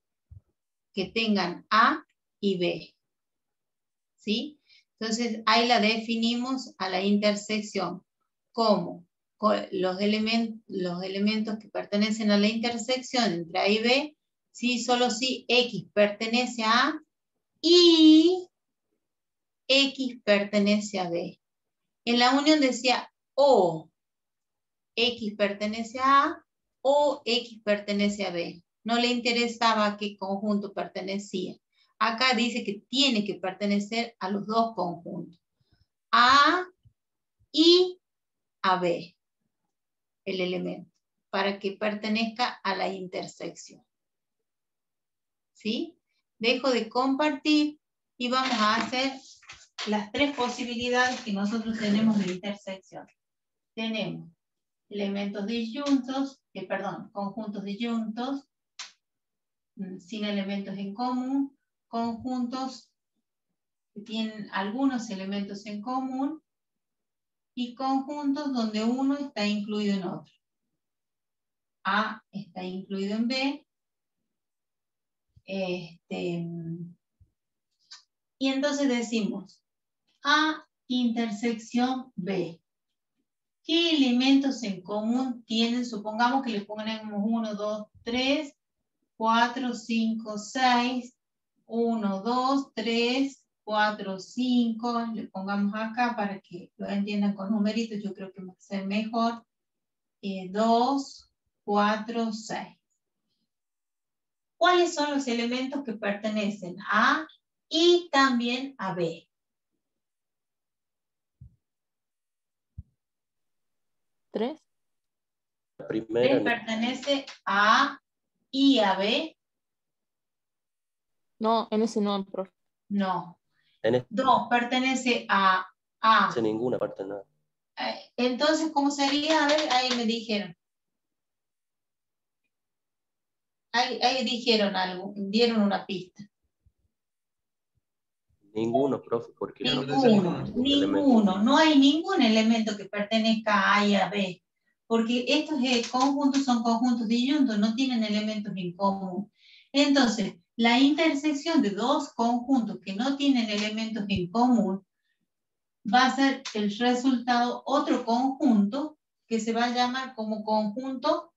Speaker 1: que tengan A y B. ¿Sí? Entonces, ahí la definimos a la intersección como los elementos que pertenecen a la intersección entre A y B, si solo si X pertenece a A y X pertenece a B. En la unión decía o X pertenece a A o X pertenece a B. No le interesaba a qué conjunto pertenecía. Acá dice que tiene que pertenecer a los dos conjuntos. A y a B, el elemento, para que pertenezca a la intersección. ¿Sí? Dejo de compartir y vamos a hacer las tres posibilidades que nosotros tenemos de intersección. Tenemos elementos disyuntos, conjuntos disyuntos, sin elementos en común, conjuntos que tienen algunos elementos en común y conjuntos donde uno está incluido en otro. A está incluido en B. Y entonces decimos A intersección B. ¿Qué elementos en común tienen? Supongamos que le ponemos 1, 2, 3, 4, 5, 6, 1, 2, 3, 4, 5, le pongamos acá para que lo entiendan con numeritos, yo creo que va a ser mejor. 2, 4, 6. ¿Cuáles son los elementos que pertenecen a A y también a B?
Speaker 5: ¿3?
Speaker 8: La primera,
Speaker 1: ¿B pertenece a A y a B?
Speaker 5: No, en ese no, profe.
Speaker 1: No.
Speaker 8: en esta
Speaker 1: 2 pertenece a A.
Speaker 8: ninguna parte nada.
Speaker 1: Entonces, ¿cómo sería? A ver, ahí me dijeron. Ahí dijeron algo, dieron una pista.
Speaker 8: Ninguno, profe, porque no
Speaker 1: Ninguno. No hay ningún elemento que pertenezca a A y a B. Porque estos conjuntos son conjuntos disyuntos, no tienen elementos en común. Entonces, la intersección de dos conjuntos que no tienen elementos en común va a ser el resultado otro conjunto que se va a llamar como conjunto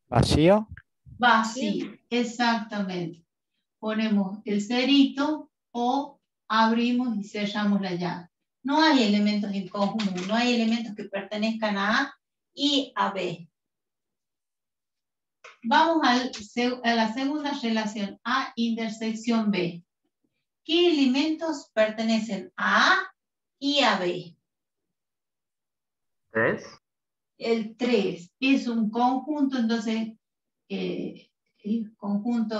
Speaker 4: ¿Vacío?
Speaker 1: vacío. Exactamente. Ponemos el cerito o abrimos y cerramos la llave. No hay elementos en común, no hay elementos que pertenezcan a A y a B. Vamos a la segunda relación, A intersección B. ¿Qué elementos pertenecen a A y a B?
Speaker 6: 3.
Speaker 1: El 3 es un conjunto, entonces el conjunto,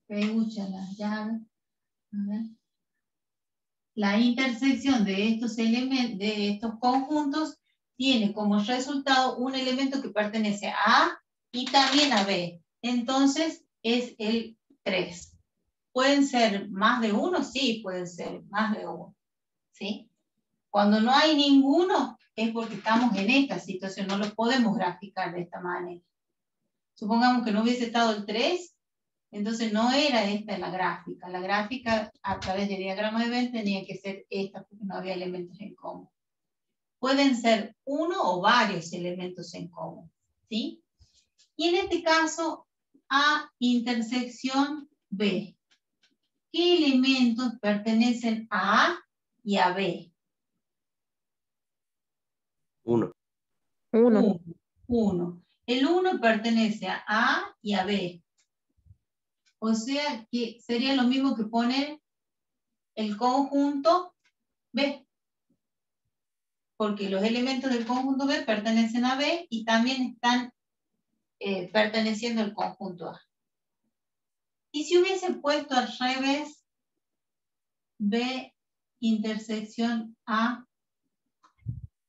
Speaker 1: peucha la llave. A ver. La intersección de estos elementos, de estos conjuntos, tiene como resultado un elemento que pertenece a A y también a B. Entonces es el 3. ¿Pueden ser más de uno? Sí, pueden ser más de uno. ¿Sí? Cuando no hay ninguno, es porque estamos en esta situación, no lo podemos graficar de esta manera. Supongamos que no hubiese estado el 3, entonces no era esta la gráfica. La gráfica a través del diagrama de Venn tenía que ser esta, porque no había elementos en común. Pueden ser uno o varios elementos en común, ¿sí? Y en este caso, A intersección B. ¿Qué elementos pertenecen a A y a B?
Speaker 8: 1.
Speaker 5: Uno.
Speaker 1: 1. El 1 pertenece a A y a B. O sea que sería lo mismo que poner el conjunto B. Porque los elementos del conjunto B pertenecen a B y también están perteneciendo al conjunto A. Y si hubiese puesto al revés, B intersección A,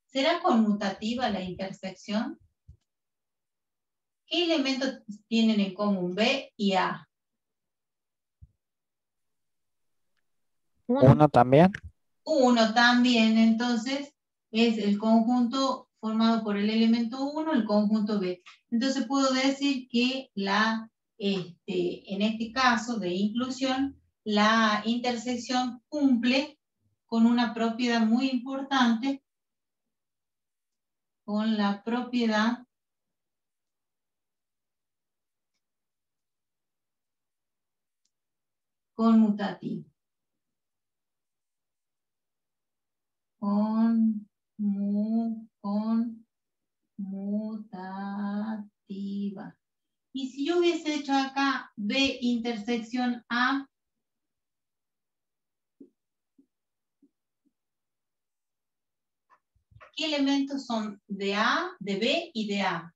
Speaker 1: ¿será conmutativa la intersección? ¿Qué elementos tienen en común B y A?
Speaker 4: Uno también.
Speaker 1: 1 también, entonces es el conjunto formado por el elemento 1, el conjunto B. Entonces puedo decir que en este caso de inclusión, la intersección cumple con una propiedad muy importante, con la propiedad conmutativa. Conmutativa. Y si yo hubiese hecho acá B intersección A, ¿qué elementos son de A, de B y de A?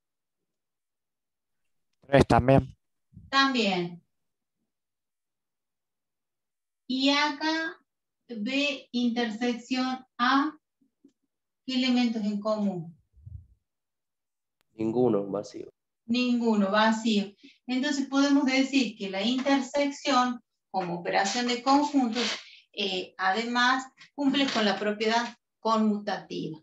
Speaker 4: 3 también.
Speaker 1: También. Y acá B intersección A, ¿qué elementos en común?
Speaker 8: Ninguno, vacío.
Speaker 1: Ninguno, vacío. Entonces podemos decir que la intersección como operación de conjuntos además cumple con la propiedad conmutativa.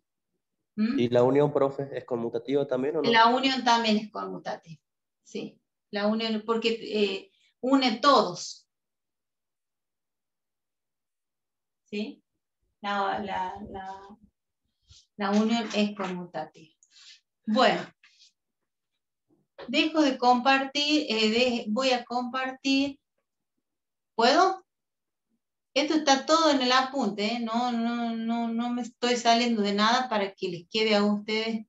Speaker 1: ¿Mm?
Speaker 8: ¿Y la unión, profe, es conmutativa también o no?
Speaker 1: La unión también es conmutativa. Sí, la unión porque une todos. ¿Sí? La unión es conmutativa. Bueno, dejo de compartir, voy a compartir. ¿Puedo? Esto está todo en el apunte, ¿eh? No me estoy saliendo de nada para que les quede a ustedes.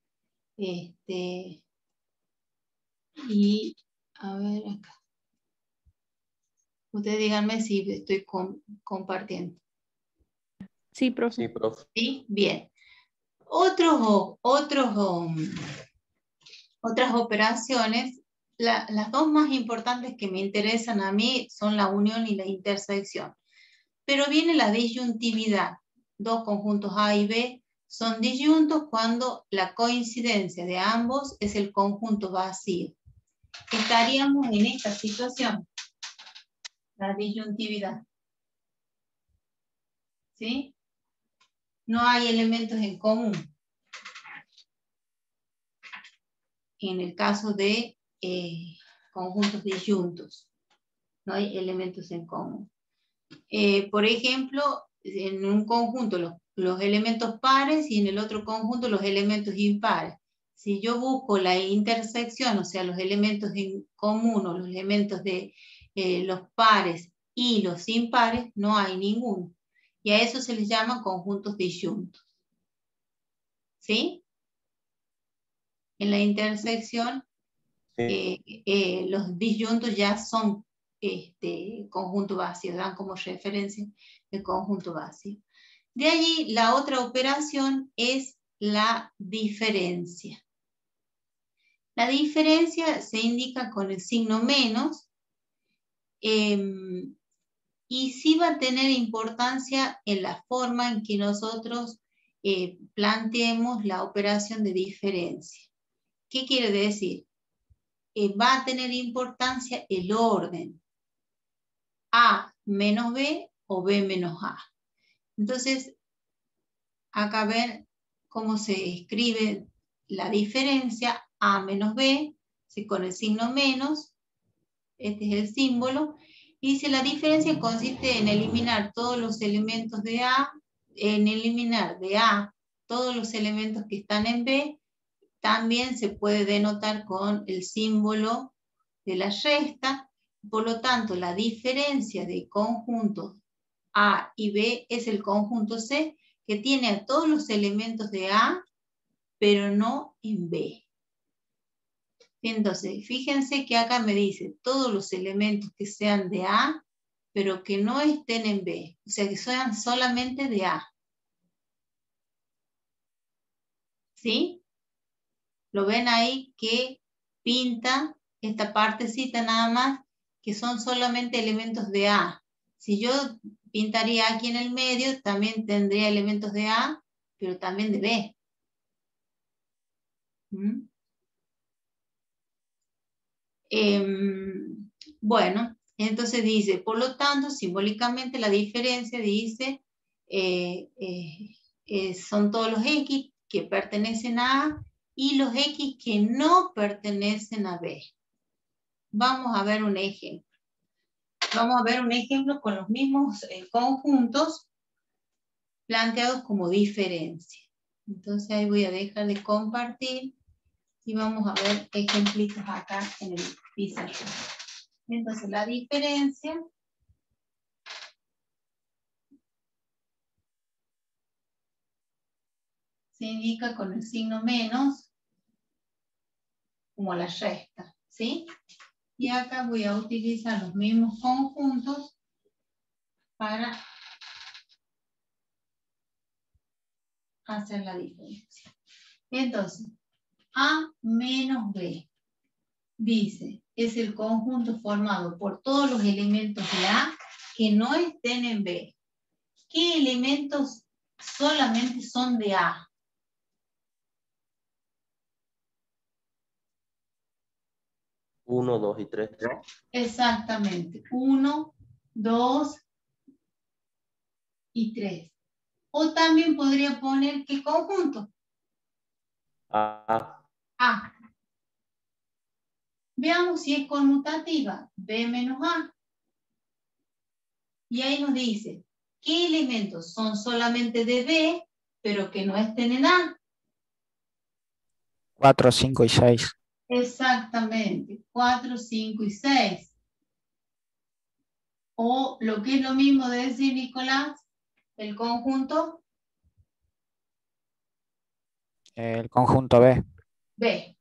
Speaker 1: Y a ver acá. Ustedes díganme si estoy compartiendo.
Speaker 5: Sí, profe.
Speaker 8: Sí, profe.
Speaker 1: ¿Sí? Bien. Otras operaciones, las dos más importantes que me interesan a mí son la unión y la intersección. Pero viene la disyuntividad. Dos conjuntos A y B son disyuntos cuando la coincidencia de ambos es el conjunto vacío. Estaríamos en esta situación, la disyuntividad. ¿Sí? No hay elementos en común. En el caso de conjuntos disyuntos, no hay elementos en común. Por ejemplo, en un conjunto los elementos pares y en el otro conjunto los elementos impares. Si yo busco la intersección, o sea, los elementos en común o los elementos de los pares y los impares, no hay ninguno. Y a eso se les llama conjuntos disyuntos. ¿Sí? En la intersección,
Speaker 8: Sí.
Speaker 1: los disyuntos ya son conjunto vacío, dan como referencia el conjunto vacío. De allí, la otra operación es la diferencia. La diferencia se indica con el signo menos y sí va a tener importancia en la forma en que nosotros planteemos la operación de diferencia. ¿Qué quiere decir? Va a tener importancia el orden. A menos B o B menos A. Entonces, acá ven cómo se escribe la diferencia A menos B, con el signo menos, este es el símbolo, y dice la diferencia consiste en eliminar todos los elementos de A, en eliminar de A todos los elementos que están en B. También se puede denotar con el símbolo de la resta. Por lo tanto, la diferencia de conjuntos A y B es el conjunto C, que tiene a todos los elementos de A, pero no en B. Entonces, fíjense que acá me dice todos los elementos que sean de A, pero que no estén en B. O sea, que sean solamente de A. ¿Sí? Lo ven ahí que pinta esta partecita nada más, que son solamente elementos de A. Si yo pintaría aquí en el medio, también tendría elementos de A, pero también de B. ¿Mm? Bueno, entonces dice, por lo tanto, simbólicamente la diferencia dice, son todos los X que pertenecen a A y los X que no pertenecen a B. Vamos a ver un ejemplo. Vamos a ver un ejemplo con los mismos conjuntos planteados como diferencia. Entonces ahí voy a dejar de compartir y vamos a ver ejemplitos acá en el pizarrón. Entonces la diferencia se indica con el signo menos, como la resta, ¿sí? Y acá voy a utilizar los mismos conjuntos para hacer la diferencia. Entonces, A menos B, dice, es el conjunto formado por todos los elementos de A que no estén en B. ¿Qué elementos solamente son de A?
Speaker 8: Uno, 2 y 3.
Speaker 1: Exactamente. 1, 2 y 3. O también podría poner ¿qué conjunto?
Speaker 8: A.
Speaker 1: A. Veamos si es conmutativa. B menos A. Y ahí nos dice, ¿qué elementos son solamente de B, pero que no estén en A?
Speaker 4: 4, 5 y 6.
Speaker 1: Exactamente. 4, 5 y 6. O lo que es lo mismo de decir, Nicolás, el conjunto
Speaker 4: El conjunto B.
Speaker 1: B.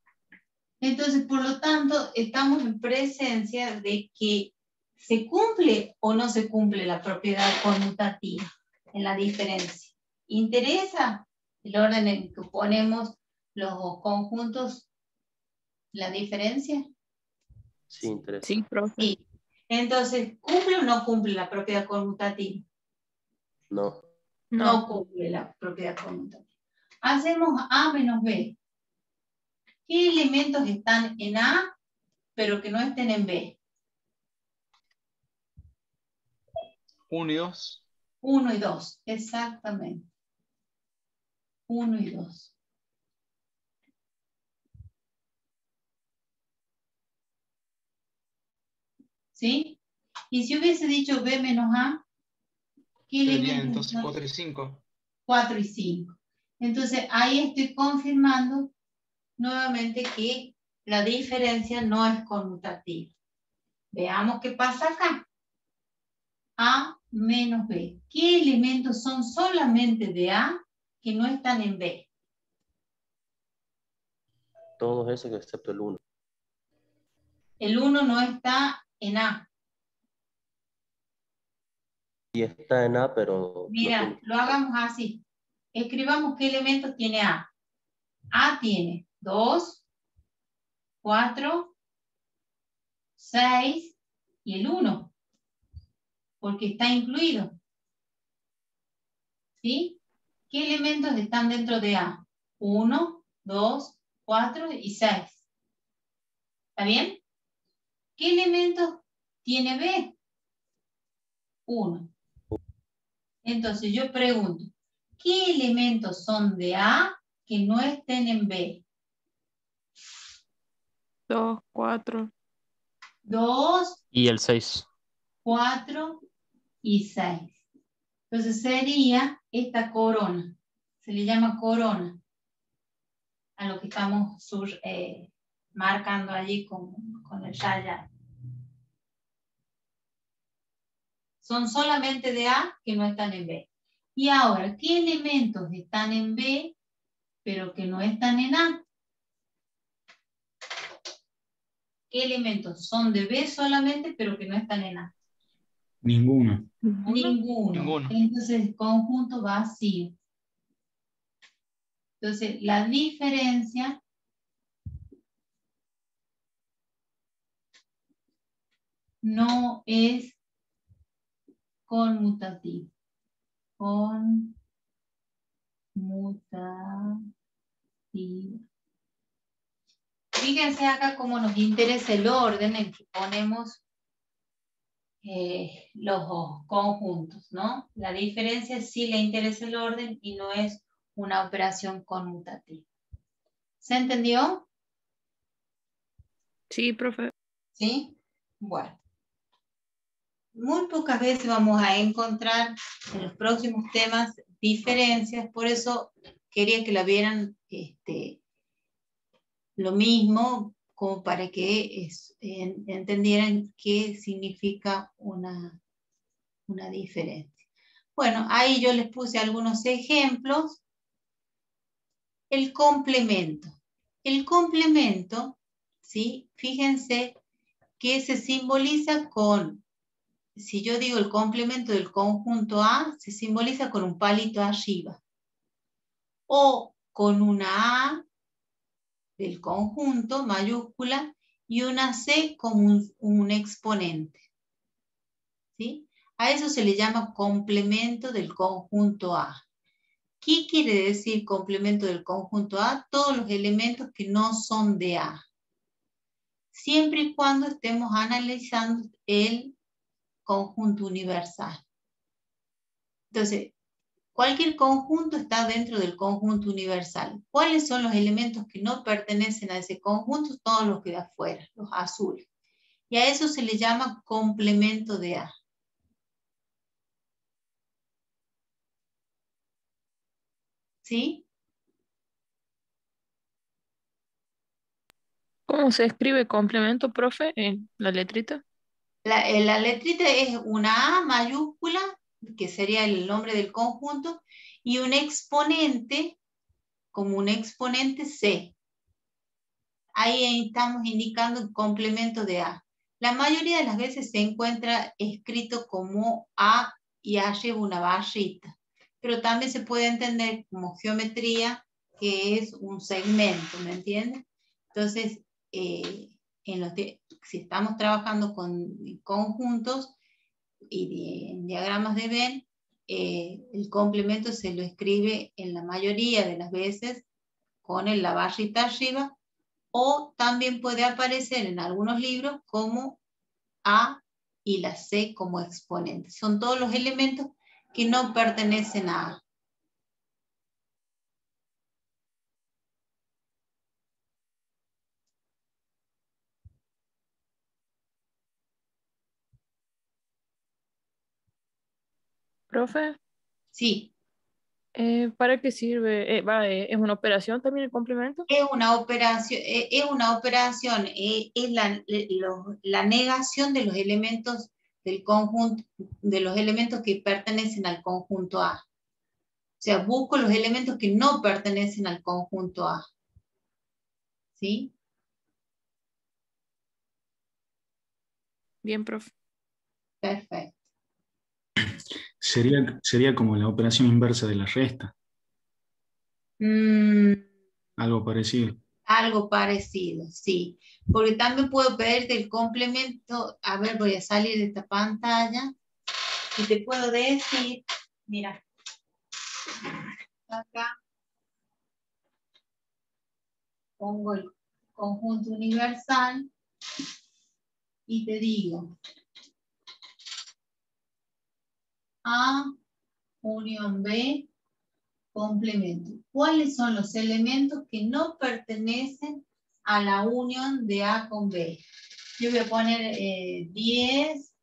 Speaker 1: Entonces, por lo tanto, estamos en presencia de que se cumple o no se cumple la propiedad conmutativa en la diferencia. ¿Interesa el orden en que ponemos los conjuntos, la diferencia?
Speaker 8: Sí, interesa.
Speaker 5: Sí, profe.
Speaker 1: Sí. Entonces, ¿cumple o no cumple la propiedad conmutativa?
Speaker 8: No.
Speaker 1: No cumple la propiedad conmutativa. Hacemos A menos B. ¿Qué elementos están en A, pero que no estén en B?
Speaker 2: 1 y 2.
Speaker 1: 1 y 2, exactamente. 1 y 2. ¿Sí? Y si hubiese dicho B menos A, ¿qué
Speaker 2: Sería
Speaker 1: elementos
Speaker 2: entonces
Speaker 1: están?
Speaker 2: 4 y 5.
Speaker 1: 4 y 5. Entonces, ahí estoy confirmando nuevamente que la diferencia no es conmutativa. Veamos qué pasa acá. A menos B. ¿Qué elementos son solamente de A que no están en B?
Speaker 8: Todos esos excepto el 1.
Speaker 1: El 1 no está en A.
Speaker 8: Y está en A, pero
Speaker 1: Mira,
Speaker 8: no tiene.
Speaker 1: lo hagamos así. Escribamos qué elementos tiene A. A tiene 2, 4, 6 y el 1. Porque está incluido. ¿Sí? ¿Qué elementos están dentro de A? 1, 2, 4 y 6. ¿Está bien? ¿Qué elementos tiene B? 1. Entonces yo pregunto, ¿Qué elementos son de A que no estén en B?
Speaker 5: 2, 4.
Speaker 1: 2,
Speaker 7: Y el 6.
Speaker 1: 4 y 6. Entonces sería esta corona. Se le llama corona a lo que estamos marcando allí con el rayado. Son solamente de A que no están en B. Y ahora, ¿qué elementos están en B pero que no están en A? ¿Qué elementos son de B solamente pero que no están en A?
Speaker 9: Ninguno.
Speaker 1: Ninguno.
Speaker 2: Ninguno.
Speaker 1: Entonces, conjunto vacío. Entonces, la diferencia no es conmutativa. Conmutativa. Fíjense acá cómo nos interesa el orden en que ponemos los conjuntos, ¿no? La diferencia es si le interesa el orden y no es una operación conmutativa. ¿Se entendió?
Speaker 5: Sí, profe.
Speaker 1: ¿Sí? Bueno. Muy pocas veces vamos a encontrar en los próximos temas diferencias, por eso quería que la vieran lo mismo, como para que entendieran qué significa una diferencia. Bueno, ahí yo les puse algunos ejemplos. El complemento. El complemento, ¿sí? Fíjense que se simboliza con, si yo digo el complemento del conjunto A, se simboliza con un palito arriba. O con una A del conjunto, mayúscula, y una C como un exponente. ¿Sí? A eso se le llama complemento del conjunto A. ¿Qué quiere decir complemento del conjunto A? Todos los elementos que no son de A. Siempre y cuando estemos analizando el conjunto universal. Entonces, cualquier conjunto está dentro del conjunto universal. ¿Cuáles son los elementos que no pertenecen a ese conjunto? Todos los que de afuera, los azules. Y a eso se le llama complemento de A. ¿Sí?
Speaker 5: ¿Cómo se escribe complemento, profe, en la letrita?
Speaker 1: La letrita es una A mayúscula, que sería el nombre del conjunto, y un exponente, como un exponente C. Ahí estamos indicando el complemento de A. La mayoría de las veces se encuentra escrito como A y A lleva una barrita, pero también se puede entender como geometría, que es un segmento, ¿me entienden? Entonces, si estamos trabajando con conjuntos y en diagramas de Venn, el complemento se lo escribe en la mayoría de las veces con la barrita arriba, o también puede aparecer en algunos libros como A y la C como exponente. Son todos los elementos que no pertenecen a A.
Speaker 5: Profe,
Speaker 1: Sí,
Speaker 5: ¿para qué sirve? ¿Es una operación también el complemento?
Speaker 1: es una operación, es la negación de los elementos del conjunto, de los elementos que pertenecen al conjunto A. O sea, busco los elementos que no pertenecen al conjunto A. ¿Sí?
Speaker 5: Bien, profe.
Speaker 1: Perfecto.
Speaker 9: Sería como la operación inversa de la resta, algo parecido.
Speaker 1: Algo parecido, sí. Porque también puedo pedirte el complemento. A ver, voy a salir de esta pantalla y te puedo decir, mira, acá pongo el conjunto universal y te digo A unión B complemento. ¿Cuáles son los elementos que no pertenecen a la unión de A con B? Yo voy a poner 10,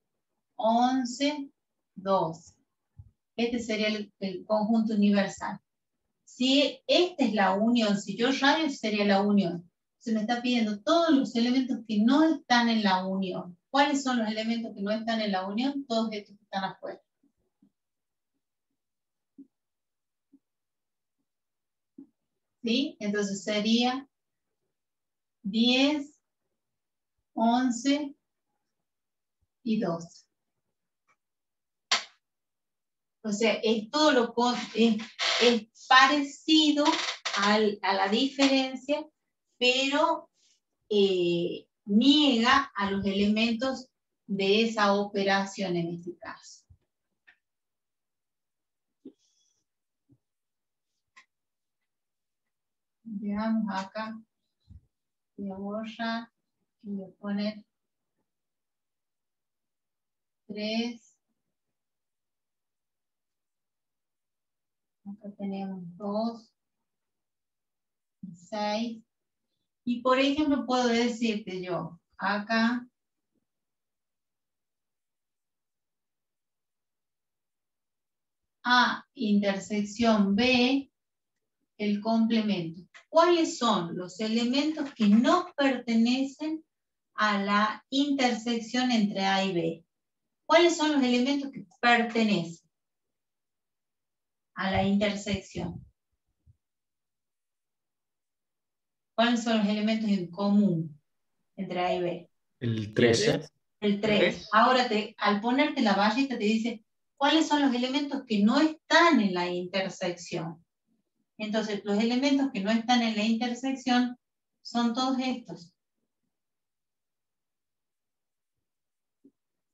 Speaker 1: 11, 12. Este sería el conjunto universal. Si esta es la unión, si yo radio, sería la unión. Se me está pidiendo todos los elementos que no están en la unión. ¿Cuáles son los elementos que no están en la unión? Todos estos que están afuera. ¿Sí? Entonces sería 10, 11 y 12. O sea, es todo es parecido a la diferencia, pero niega a los elementos de esa operación en este caso. Veamos acá. Voy a borrar y voy a poner 3. Acá tenemos 2, 6. Y por ejemplo, puedo decirte yo, acá, A intersección B, el complemento. ¿Cuáles son los elementos que no pertenecen a la intersección entre A y B? ¿Cuáles son los elementos que pertenecen a la intersección? ¿Cuáles son los elementos en común entre A y B?
Speaker 9: El 3.
Speaker 1: El 3. Ahora, al ponerte la barrita te dice, ¿cuáles son los elementos que no están en la intersección? Entonces, los elementos que no están en la intersección son todos estos.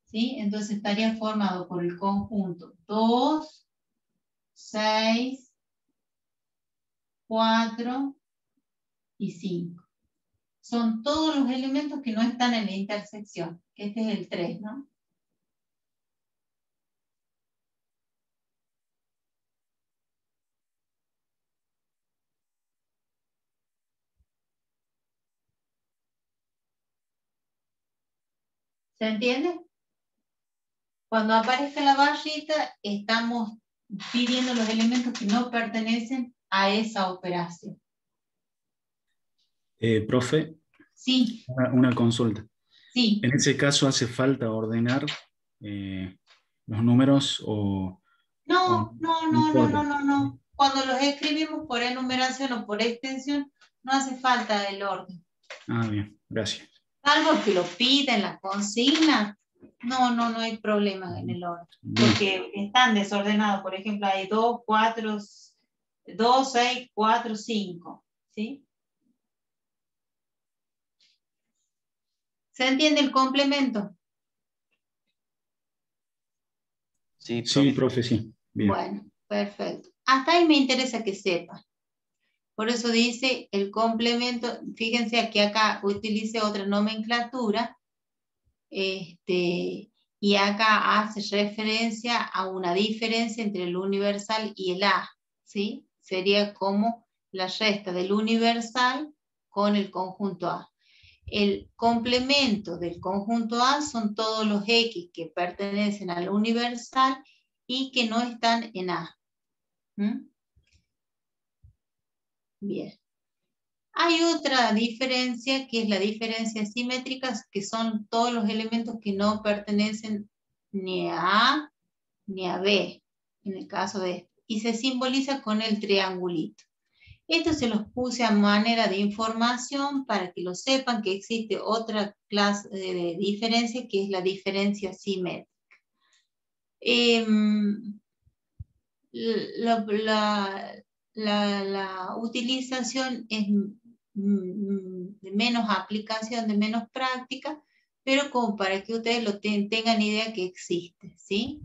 Speaker 1: ¿Sí? Entonces estaría formado por el conjunto 2, 6, 4 y 5. Son todos los elementos que no están en la intersección. Este es el 3, ¿no? ¿Se entiende? Cuando aparezca la barrita, estamos pidiendo los elementos que no pertenecen a esa operación.
Speaker 9: Profe,
Speaker 1: Sí,
Speaker 9: una consulta.
Speaker 1: sí.
Speaker 9: En ese caso, ¿hace falta ordenar los números o
Speaker 1: No.
Speaker 9: importa?
Speaker 1: Cuando los escribimos por enumeración o por extensión, no hace falta el orden.
Speaker 9: Ah, bien, gracias.
Speaker 1: Salvo que lo pida en la consigna, no hay problema en el orden. Porque están desordenados. Por ejemplo, hay 2, 4, 2, 6, 4, 5. ¿Sí? ¿Se entiende el complemento?
Speaker 8: Sí,
Speaker 9: Sí, profe, sí. Bien.
Speaker 1: Bueno, perfecto. Hasta ahí me interesa que sepan. Por eso dice el complemento, fíjense aquí acá utilice otra nomenclatura, y acá hace referencia a una diferencia entre el universal y el A, ¿sí? Sería como la resta del universal con el conjunto A. El complemento del conjunto A son todos los X que pertenecen al universal y que no están en A. ¿Mm? Bien. Hay otra diferencia que es la diferencia simétrica, que son todos los elementos que no pertenecen ni a A ni a B, en el caso de este, y se simboliza con el triangulito. Esto se los puse a manera de información para que lo sepan que existe otra clase de diferencia que es la diferencia simétrica. La utilización es de menos aplicación, de menos práctica, pero como para que ustedes lo tengan idea que existe, ¿sí?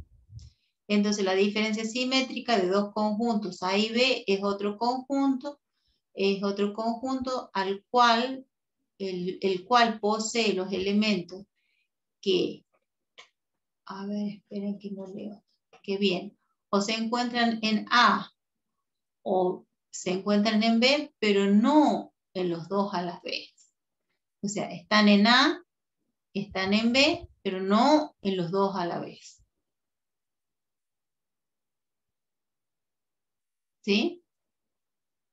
Speaker 1: Entonces la diferencia simétrica de dos conjuntos A y B es otro conjunto al cual, el cual posee los elementos que, a ver, esperen que no leo, que bien, o se encuentran en A o se encuentran en B, pero no en los dos a la vez. O sea, están en A, están en B, pero no en los dos a la vez. ¿Sí?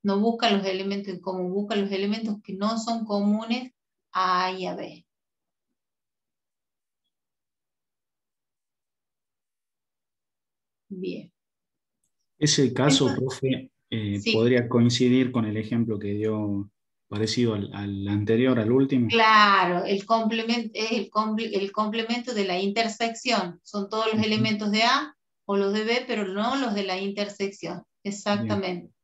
Speaker 1: No busca los elementos en común, busca los elementos que no son comunes a A y a B. Bien.
Speaker 9: Ese caso,
Speaker 1: Entonces,
Speaker 9: profe,
Speaker 1: sí,
Speaker 9: podría coincidir con el ejemplo que dio parecido al anterior, al último.
Speaker 1: claro, el complemento es el complemento de la intersección. Son todos los
Speaker 9: Ujú.
Speaker 1: elementos de A o los de B, pero no los de la intersección.
Speaker 9: Bien.
Speaker 1: Exactamente.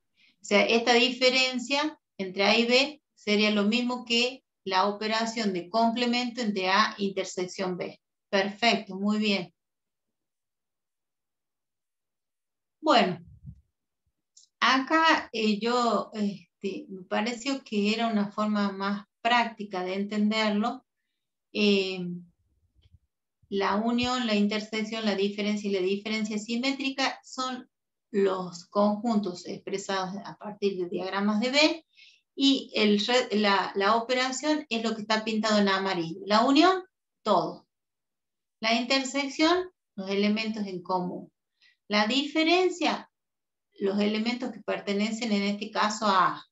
Speaker 1: O sea, esta diferencia entre A y B sería lo mismo que la operación de complemento entre A intersección B. Perfecto, muy bien. Bueno, acá me pareció que era una forma más práctica de entenderlo. La unión, la intersección, la diferencia y la diferencia simétrica son los conjuntos expresados a partir de diagramas de B, y la operación es lo que está pintado en amarillo. La unión, todo. La intersección, los elementos en común. La diferencia, los elementos que pertenecen en este caso a A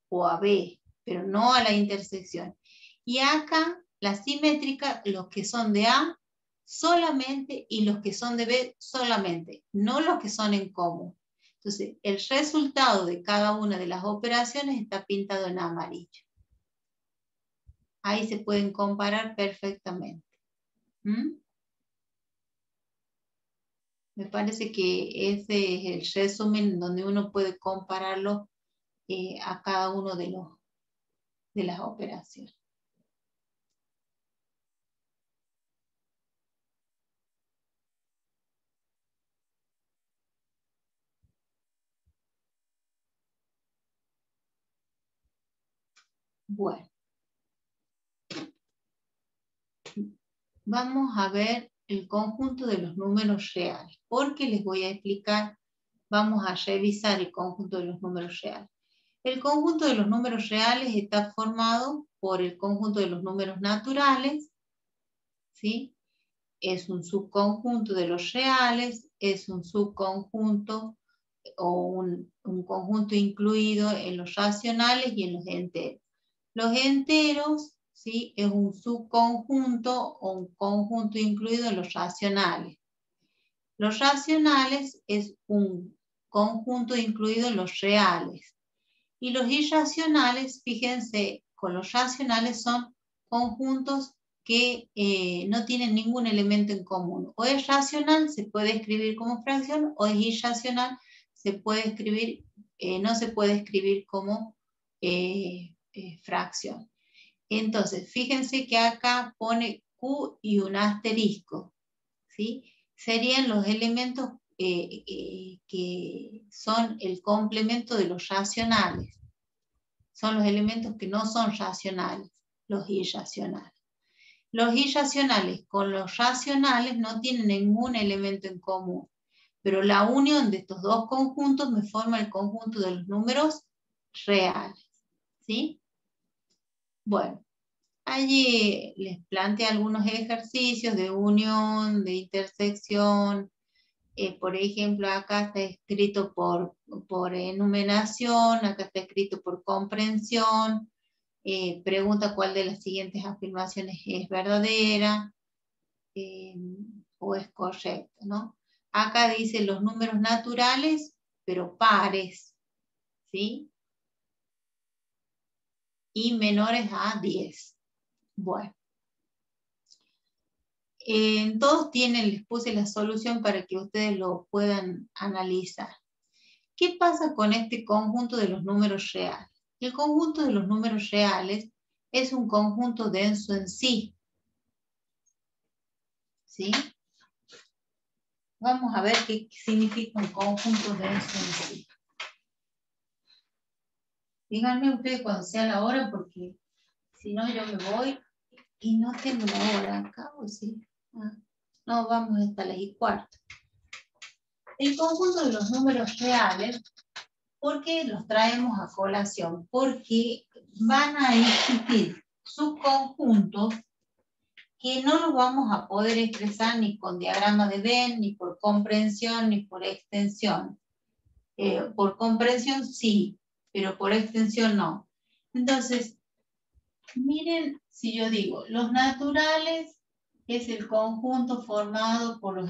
Speaker 1: o a B, pero no a la intersección. Y acá, la simétrica, los que son de A solamente y los que son de B solamente, no los que son en común. Entonces, el resultado de cada una de las operaciones está pintado en amarillo. Ahí se pueden comparar perfectamente. ¿Mm? Me parece que ese es el resumen donde uno puede compararlo a cada uno de las operaciones. Bueno, vamos a ver el conjunto de los números reales, porque les voy a explicar, vamos a revisar el conjunto de los números reales. El conjunto de los números reales está formado por el conjunto de los números naturales, ¿sí? Es un subconjunto de los reales, es un subconjunto o un conjunto incluido en los racionales y en los enteros. Los enteros, ¿sí? Es un subconjunto o un conjunto incluido en los racionales. Los racionales es un conjunto incluido en los reales. Y los irracionales, fíjense, con los racionales son conjuntos que no tienen ningún elemento en común. O es racional, se puede escribir como fracción, o es irracional, se puede escribir, no se puede escribir como fracción. Entonces, fíjense que acá pone Q y un asterisco, ¿sí? Serían los elementos que son el complemento de los racionales. Son los elementos que no son racionales, los irracionales. Los irracionales con los racionales no tienen ningún elemento en común, pero la unión de estos dos conjuntos me forma el conjunto de los números reales, ¿sí? Bueno, allí les planteé algunos ejercicios de unión, de intersección. Por ejemplo, acá está escrito por enumeración, acá está escrito por comprensión. Pregunta cuál de las siguientes afirmaciones es verdadera o es correcta, ¿no? Acá dice los números naturales, pero pares, ¿sí? Y menores a 10. Bueno. Todos tienen, les puse la solución para que ustedes lo puedan analizar. ¿Qué pasa con este conjunto de los números reales? El conjunto de los números reales es un conjunto denso en sí. ¿Sí? Vamos a ver qué significa un conjunto denso en sí. Díganme ustedes cuando sea la hora, porque si no yo me voy y no tengo la hora acá, ¿o sí? No, vamos hasta las 1:15. El conjunto de los números reales ¿Por qué los traemos a colación? Porque van a existir subconjuntos que no los vamos a poder expresar ni con diagrama de Venn, ni por comprensión, ni por extensión. Por comprensión sí, pero por extensión no. Entonces, miren, si yo digo, los naturales es el conjunto formado por los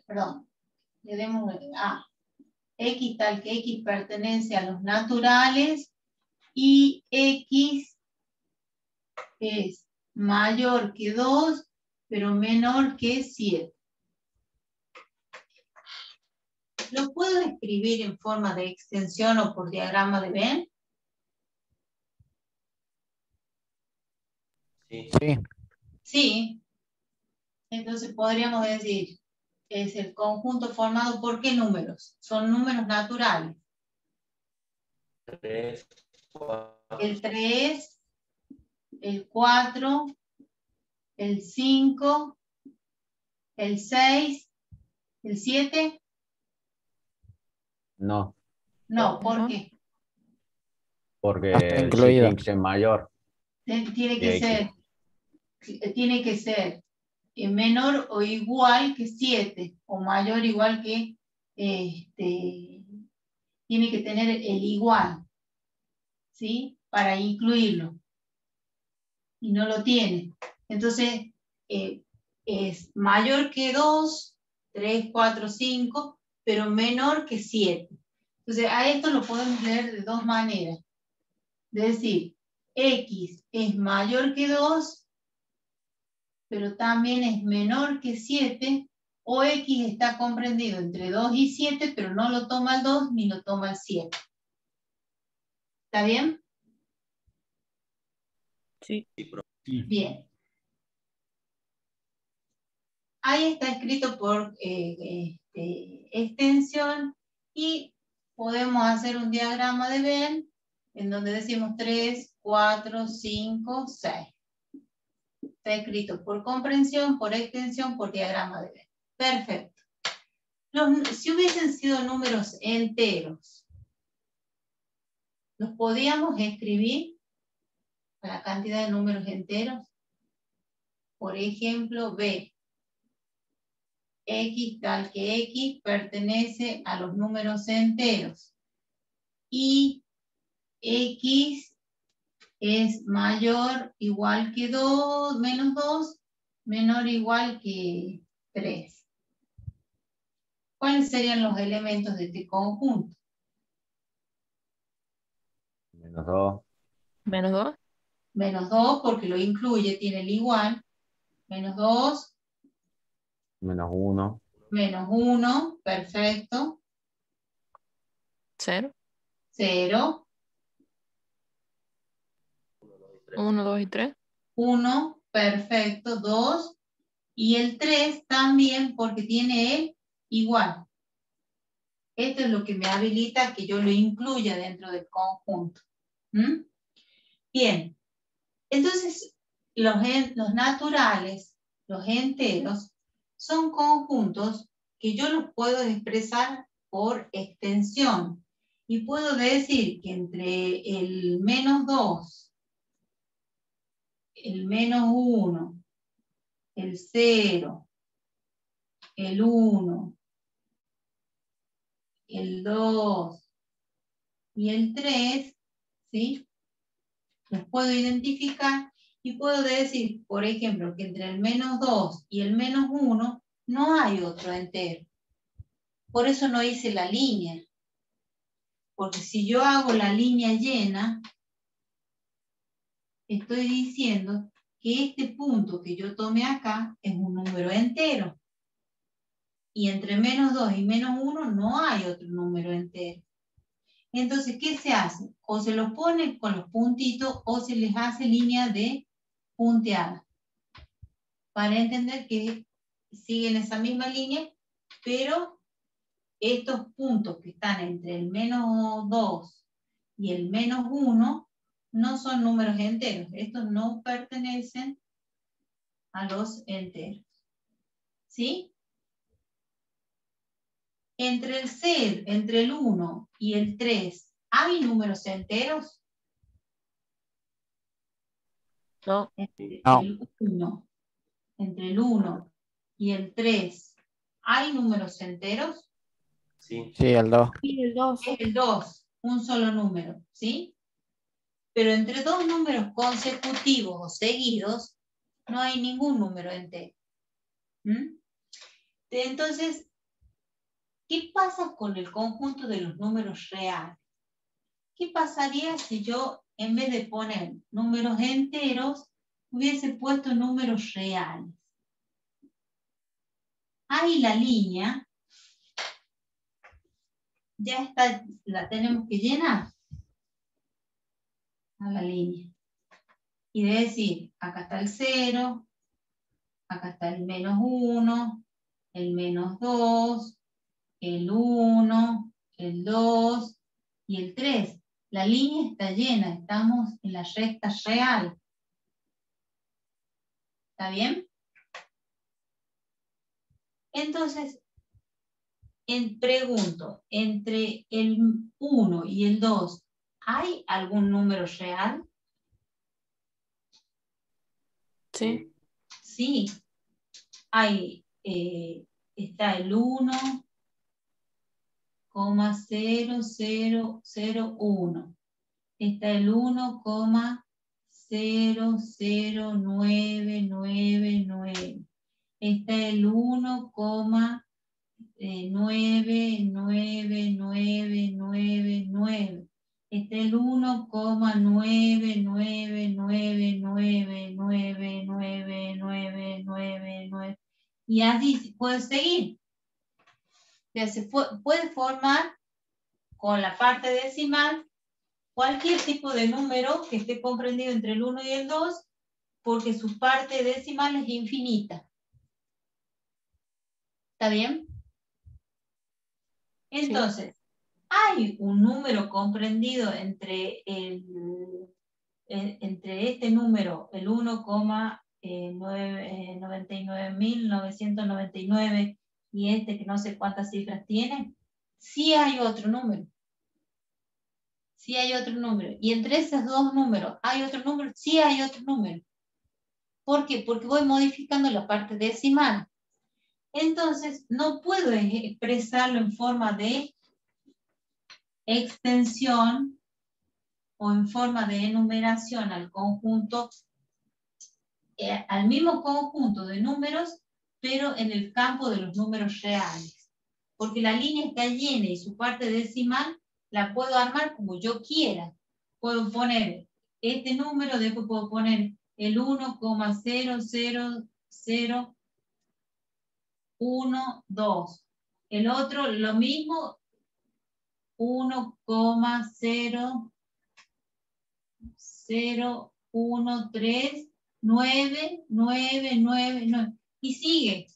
Speaker 1: perdón, le demos A. X tal que X pertenece a los naturales y X es mayor que 2, pero menor que 7. ¿Lo puedo escribir en forma de extensión o por diagrama de Venn?
Speaker 8: Sí.
Speaker 4: Sí,
Speaker 1: Sí. Entonces podríamos decir, es el conjunto formado por ¿qué números? Son números naturales.
Speaker 8: 3, 4,
Speaker 1: El 3, el 4, el 5, el 6, el 7.
Speaker 6: No,
Speaker 1: No, ¿por
Speaker 5: No.
Speaker 1: qué?
Speaker 6: porque
Speaker 4: no está
Speaker 6: el
Speaker 4: incluido.
Speaker 6: X es mayor
Speaker 1: Tiene
Speaker 6: que
Speaker 1: que ser menor o igual que 7, o mayor o igual que, tiene que tener el igual, ¿sí? Para incluirlo. Y no lo tiene. Entonces, es mayor que 2, 3, 4, 5, pero menor que 7. Entonces, a esto lo podemos leer de dos maneras. Es decir, X es mayor que 2, pero también es menor que 7, o X está comprendido entre 2 y 7, pero no lo toma el 2 ni lo toma el 7. ¿Está bien?
Speaker 5: Sí.
Speaker 9: Sí.
Speaker 1: Bien. Ahí está escrito por extensión y podemos hacer un diagrama de Venn en donde decimos 3, 4, 5, 6. Está escrito por comprensión, por extensión, por diagrama de Venn. Perfecto. Si hubiesen sido números enteros, ¿los podíamos escribir a la cantidad de números enteros? Por ejemplo, B. X tal que X pertenece a los números enteros. Y X es mayor, igual que 2, menos 2, menor o igual que 3. ¿Cuáles serían los elementos de este conjunto?
Speaker 6: menos 2,
Speaker 5: Menos 2.
Speaker 1: Menos 2 porque lo incluye, tiene el igual. Menos 2,
Speaker 6: menos 1,
Speaker 1: menos 1, perfecto.
Speaker 5: 0.
Speaker 1: 0,
Speaker 5: 1, 2 y 3.
Speaker 1: 1, perfecto. 2, y el 3 también porque tiene el igual. Esto es lo que me habilita a que yo lo incluya dentro del conjunto. ¿Mm? Bien, entonces los naturales, los enteros, son conjuntos que yo los puedo expresar por extensión. Y puedo decir que entre el menos 2, el menos 1, el 0, el 1, el 2 y el 3, ¿sí? Los puedo identificar y puedo decir, por ejemplo, que entre el menos 2 y el menos 1 no hay otro entero. Por eso no hice la línea. Porque si yo hago la línea llena, estoy diciendo que este punto que yo tomé acá es un número entero. Y entre menos 2 y menos 1 no hay otro número entero. Entonces, ¿qué se hace? O se los pone con los puntitos o se les hace línea de punteada. Para entender que siguen esa misma línea, pero estos puntos que están entre el menos 2 y el menos 1 no son números enteros. Estos no pertenecen a los enteros. ¿Sí? Entre el 0, entre el 1 y el 3, ¿hay números enteros?
Speaker 5: No.
Speaker 4: No.
Speaker 1: Entre el 1 y el 3, ¿hay números enteros?
Speaker 8: Sí.
Speaker 4: Sí, el 2.
Speaker 3: Y el 2.
Speaker 1: Es el 2, un solo número, ¿sí? Pero entre dos números consecutivos o seguidos, no hay ningún número entero. ¿Mm? Entonces, ¿qué pasa con el conjunto de los números reales? ¿Qué pasaría si yo, en vez de poner números enteros, hubiese puesto números reales? Ahí la línea ya está, la tenemos que llenar a la línea. Y de decir, acá está el 0, acá está el -1, el -2, el 1, el 2 y el 3. La línea está llena, estamos en la recta real. ¿Está bien? Entonces, pregunto, entre el 1 y el 2, ¿hay algún número real?
Speaker 5: Sí.
Speaker 1: Sí. Hay, está el 1,0001. Está el 1,00999. Está el 1,99999. Está el 1,9999999. Y así se puede seguir. O sea, se puede formar con la parte decimal cualquier tipo de número que esté comprendido entre el 1 y el 2, porque su parte decimal es infinita. ¿Está bien? Entonces, hay un número comprendido entre este número, el 1,99.999 y este que no sé cuántas cifras tiene. Sí hay otro número. Sí hay otro número. Y entre esos dos números, ¿hay otro número? Sí hay otro número. ¿Por qué? Porque voy modificando la parte decimal. Entonces, no puedo expresarlo en forma de extensión o en forma de enumeración al conjunto, al mismo conjunto de números, pero en el campo de los números reales. Porque la línea está llena y su parte decimal la puedo armar como yo quiera. Puedo poner este número, después puedo poner el 1,00012. El otro, lo mismo, 1,0013999. Y sigue.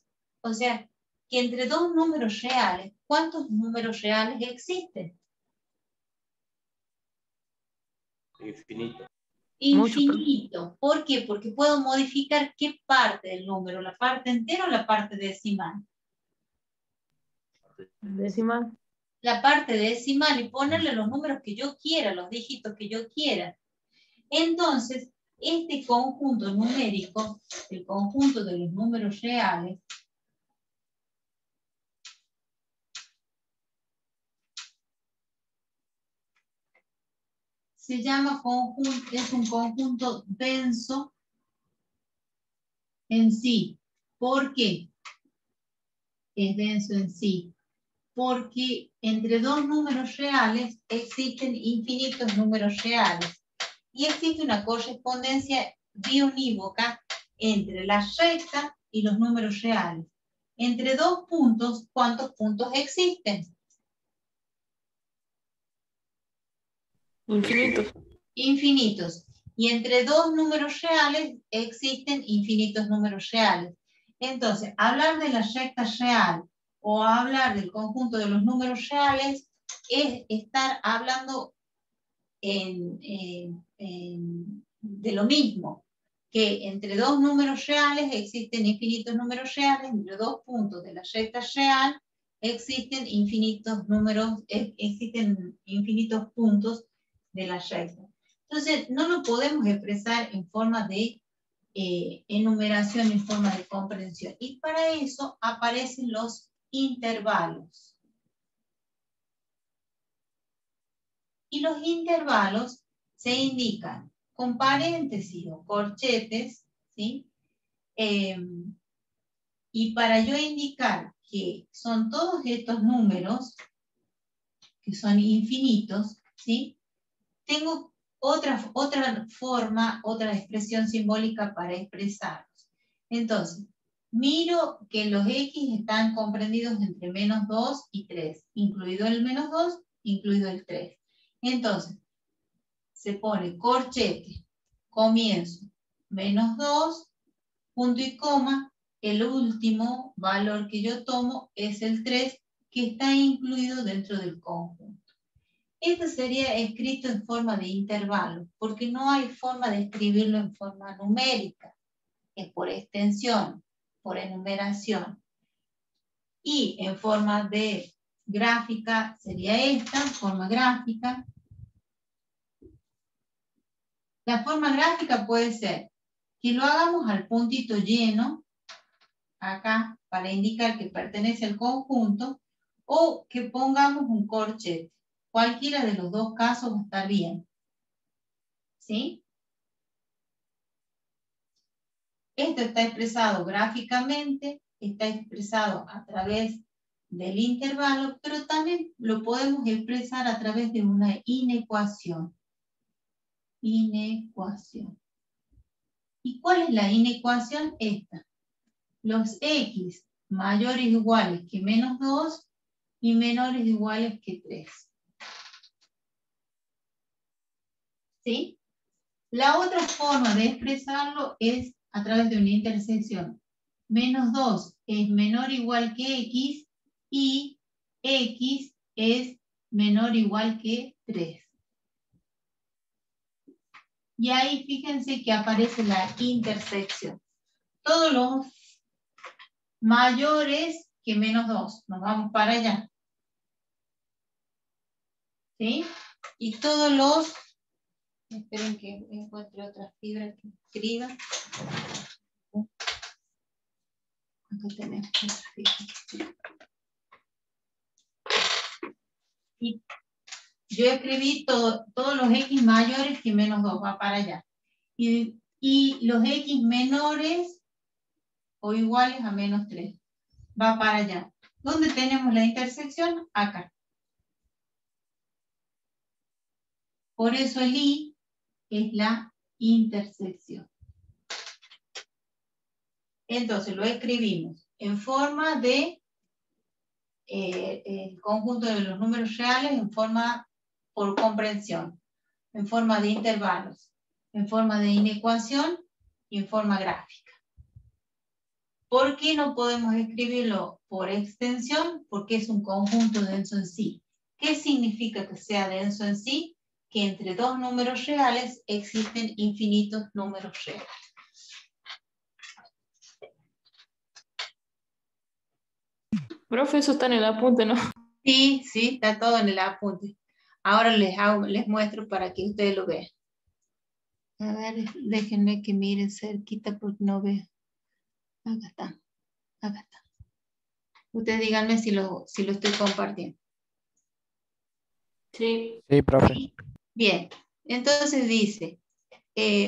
Speaker 1: O sea, que entre dos números reales, ¿cuántos números reales existen?
Speaker 8: Infinito.
Speaker 1: Infinito. ¿Por qué? Porque puedo modificar qué parte del número, la parte entera o la parte decimal.
Speaker 5: Decimal.
Speaker 1: La parte decimal y ponerle los números que yo quiera, los dígitos que yo quiera. Entonces, este conjunto numérico, el conjunto de los números reales, se llama conjunto, es un conjunto denso en sí. ¿Por qué es denso en sí? Porque entre dos números reales existen infinitos números reales y existe una correspondencia biunívoca entre la recta y los números reales. Entre dos puntos, ¿cuántos puntos existen?
Speaker 5: Infinitos.
Speaker 1: Infinitos. Y entre dos números reales existen infinitos números reales. Entonces, hablar de la recta real o hablar del conjunto de los números reales es estar hablando de lo mismo, que entre dos números reales existen infinitos números reales, entre dos puntos de la recta real existen infinitos números, existen infinitos puntos de la recta. Entonces, no lo podemos expresar en forma de enumeración, en forma de comprensión. Y para eso aparecen los intervalos. Y los intervalos se indican con paréntesis o corchetes, ¿sí? Y para yo indicar que son todos estos números, que son infinitos, ¿sí? Tengo otra forma, otra expresión simbólica para expresarlos. Entonces, miro que los X están comprendidos entre -2 y 3, incluido el -2, incluido el 3. Entonces, se pone corchete, comienzo, -2, punto y coma, el último valor que yo tomo es el 3, que está incluido dentro del conjunto. Esto sería escrito en forma de intervalo, porque no hay forma de escribirlo en forma numérica, es por extensión, por enumeración. Y en forma de gráfica sería esta, forma gráfica. La forma gráfica puede ser que lo hagamos al puntito lleno, acá, para indicar que pertenece al conjunto, o que pongamos un corchete. Cualquiera de los dos casos va a estar bien. ¿Sí? Esto está expresado gráficamente, está expresado a través del intervalo, pero también lo podemos expresar a través de una inecuación. Inecuación. ¿Y cuál es la inecuación? Esta. Los X mayores o iguales que -2 y menores o iguales que 3. ¿Sí? La otra forma de expresarlo es a través de una intersección. -2 es menor o igual que X y X es menor o igual que 3. Y ahí fíjense que aparece la intersección. Todos los mayores que -2. Nos vamos para allá. ¿Sí? Y todos los... Esperen que encuentre otra fibra que escriba. Acá tenemos otra fibra. Y yo escribí todos los X mayores que -2. Va para allá. Y los X menores o iguales a -3. Va para allá. ¿Dónde tenemos la intersección? Acá. Por eso el I es la intersección. Entonces lo escribimos en forma de el conjunto de los números reales, en forma por comprensión, en forma de intervalos, en forma de inecuación y en forma gráfica. ¿Por qué no podemos escribirlo por extensión? Porque es un conjunto denso en sí. ¿Qué significa que sea denso en sí? Que entre dos números reales existen infinitos números reales.
Speaker 5: Profe, eso está en el apunte, ¿no?
Speaker 1: Sí, sí, está todo en el apunte. Ahora les muestro para que ustedes lo vean. A ver, déjenme que miren cerquita porque no veo. Acá está. Acá está. Ustedes díganme si lo estoy compartiendo.
Speaker 5: Sí.
Speaker 4: Sí, profe.
Speaker 1: Bien, entonces dice,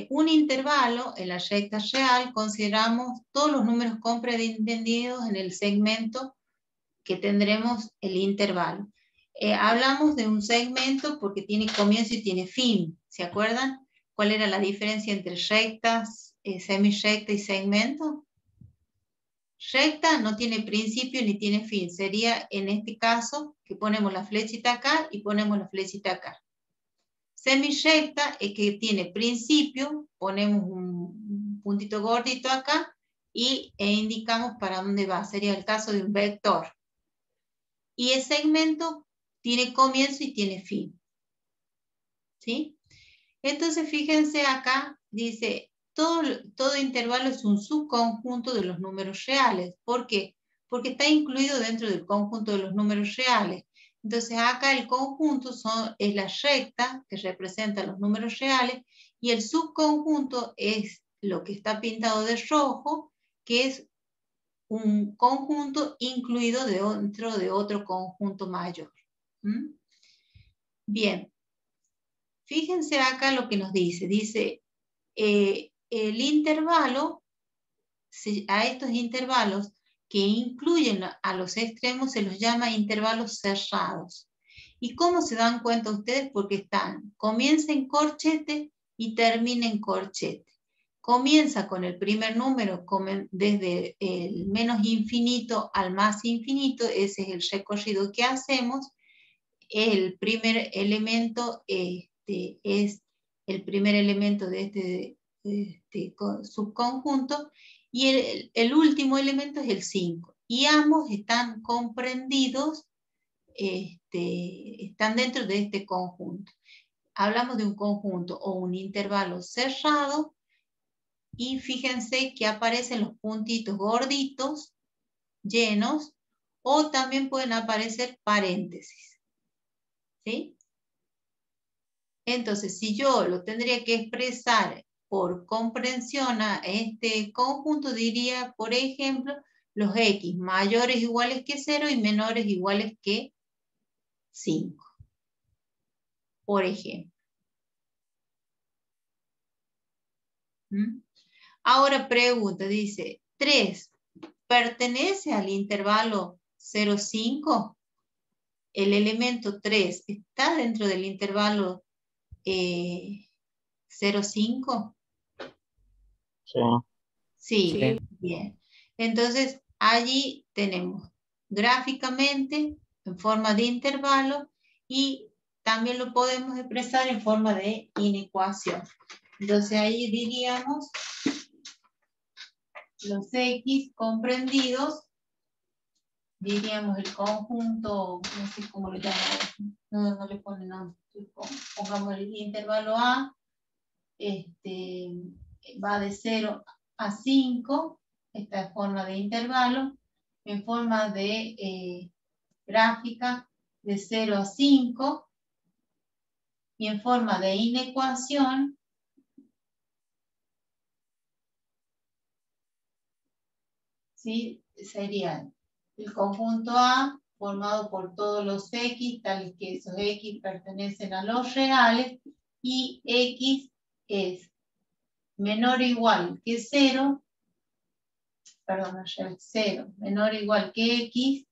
Speaker 1: un intervalo en la recta real consideramos todos los números comprendidos en el segmento que tendremos el intervalo. Hablamos de un segmento porque tiene comienzo y tiene fin. ¿Se acuerdan? ¿Cuál era la diferencia entre rectas, semirrecta y segmento? Recta no tiene principio ni tiene fin. Sería en este caso que ponemos la flechita acá y ponemos la flechita acá. Semirrecta es que tiene principio, ponemos un puntito gordito acá e indicamos para dónde va. Sería el caso de un vector. Y el segmento tiene comienzo y tiene fin. ¿Sí? Entonces fíjense acá, dice, todo intervalo es un subconjunto de los números reales. ¿Por qué? porque está incluido dentro del conjunto de los números reales. Entonces acá el conjunto es la recta que representa los números reales y el subconjunto es lo que está pintado de rojo, que es un conjunto incluido dentro de otro conjunto mayor. ¿Mm? Bien, fíjense acá lo que nos dice. Dice, el intervalo, a estos intervalos que incluyen a los extremos se los llama intervalos cerrados. ¿Y cómo se dan cuenta ustedes? Porque comienza en corchete y termina en corchete. Comienza con el primer número, desde el menos infinito al más infinito, ese es el recorrido que hacemos. El primer elemento es el primer elemento de este subconjunto y el último elemento es el 5. Y ambos están comprendidos, están dentro de este conjunto. Hablamos de un conjunto o un intervalo cerrado y fíjense que aparecen los puntitos gorditos, llenos, o también pueden aparecer paréntesis. ¿Sí? Entonces, si yo lo tendría que expresar por comprensión a este conjunto, diría, por ejemplo, los x mayores o iguales que 0 y menores o iguales que 5. Por ejemplo. ¿Mm? Ahora pregunta, dice, 3, ¿pertenece al intervalo 0,5? El elemento 3 está dentro del intervalo 0,5.
Speaker 7: Sí.
Speaker 1: Sí,
Speaker 4: Sí.
Speaker 1: bien. Entonces, allí tenemos gráficamente en forma de intervalo y también lo podemos expresar en forma de inecuación. Entonces, ahí diríamos los x comprendidos, diríamos el conjunto, no sé cómo lo llamamos, no le ponen nombre, pongamos el intervalo A, va de 0 a 5, esta es forma de intervalo, en forma de gráfica de 0 a 5, y en forma de inecuación, ¿sí? Sería el conjunto A formado por todos los x, tales que esos x pertenecen a los reales, y x es menor o igual que 0, perdón, 0, menor o igual que x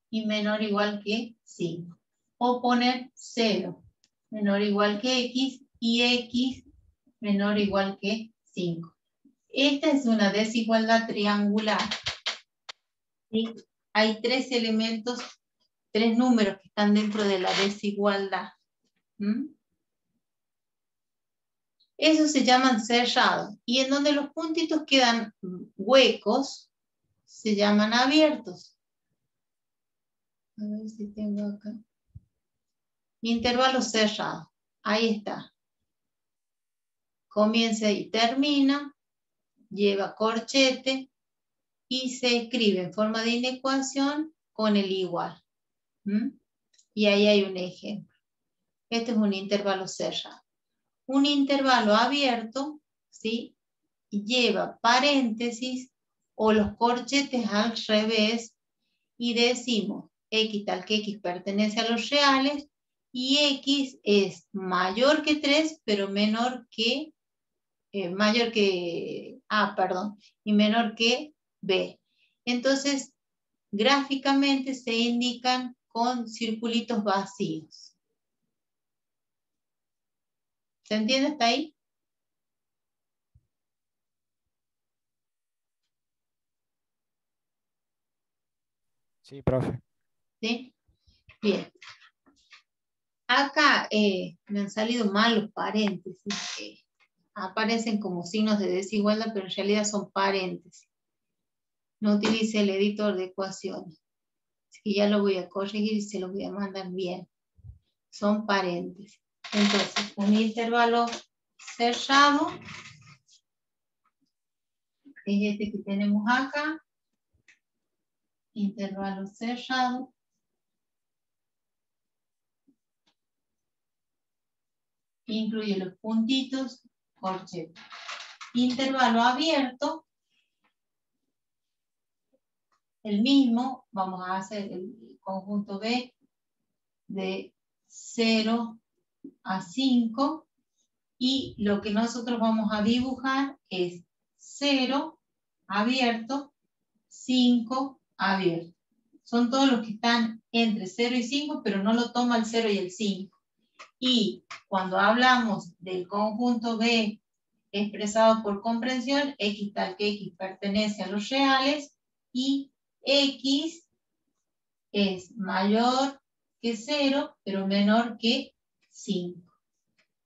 Speaker 1: y menor o igual que 5. O poner 0, menor o igual que x y x menor o igual que 5. Esta es una desigualdad triangular. ¿Sí? Hay 3 elementos, 3 números que están dentro de la desigualdad. ¿Mm? Esos se llaman cerrados. Y en donde los puntitos quedan huecos, se llaman abiertos. A ver si tengo acá. Intervalo cerrado. Ahí está. Comienza y termina. Lleva corchete. Y se escribe en forma de inecuación con el igual. ¿Mm? Y ahí hay un ejemplo. Este es un intervalo cerrado. Un intervalo abierto, ¿sí? Lleva paréntesis o los corchetes al revés y decimos x tal que x pertenece a los reales y x es mayor que 3 pero menor que A, perdón, y menor que B. Entonces, gráficamente se indican con circulitos vacíos. ¿Se entiende hasta ahí?
Speaker 4: Sí, profe.
Speaker 1: ¿Sí? Bien. Acá me han salido mal los paréntesis. Aparecen como signos de desigualdad, pero en realidad son paréntesis. No utilice el editor de ecuaciones. Así que ya lo voy a corregir y se lo voy a mandar bien. Son paréntesis. Entonces, un intervalo cerrado es este que tenemos acá. intervalo cerrado, incluye los puntitos, corchete. Intervalo abierto, el mismo, vamos a hacer el conjunto B de 0 a 5 y lo que nosotros vamos a dibujar es 0 abierto, 5 abierto. Son todos los que están entre 0 y 5, pero no lo toma el 0 y el 5. Y cuando hablamos del conjunto B expresado por comprensión, X tal que X pertenece a los reales y X es mayor que 0, pero menor que 5.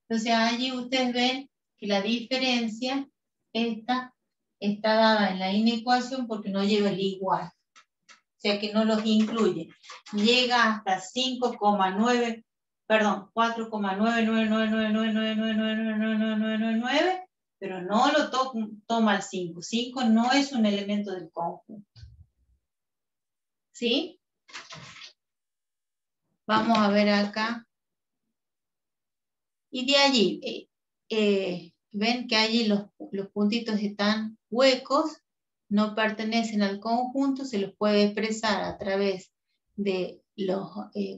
Speaker 1: Entonces allí ustedes ven que la diferencia esta está dada en la inecuación porque no lleva el igual. O sea que no los incluye. Llega hasta 5,9, perdón, 4,99999999999, pero no lo toma el 5. 5 no es un elemento del conjunto. ¿Sí? Vamos a ver acá. Y de allí, ven que allí los puntitos están huecos, no pertenecen al conjunto, se los puede expresar a través de los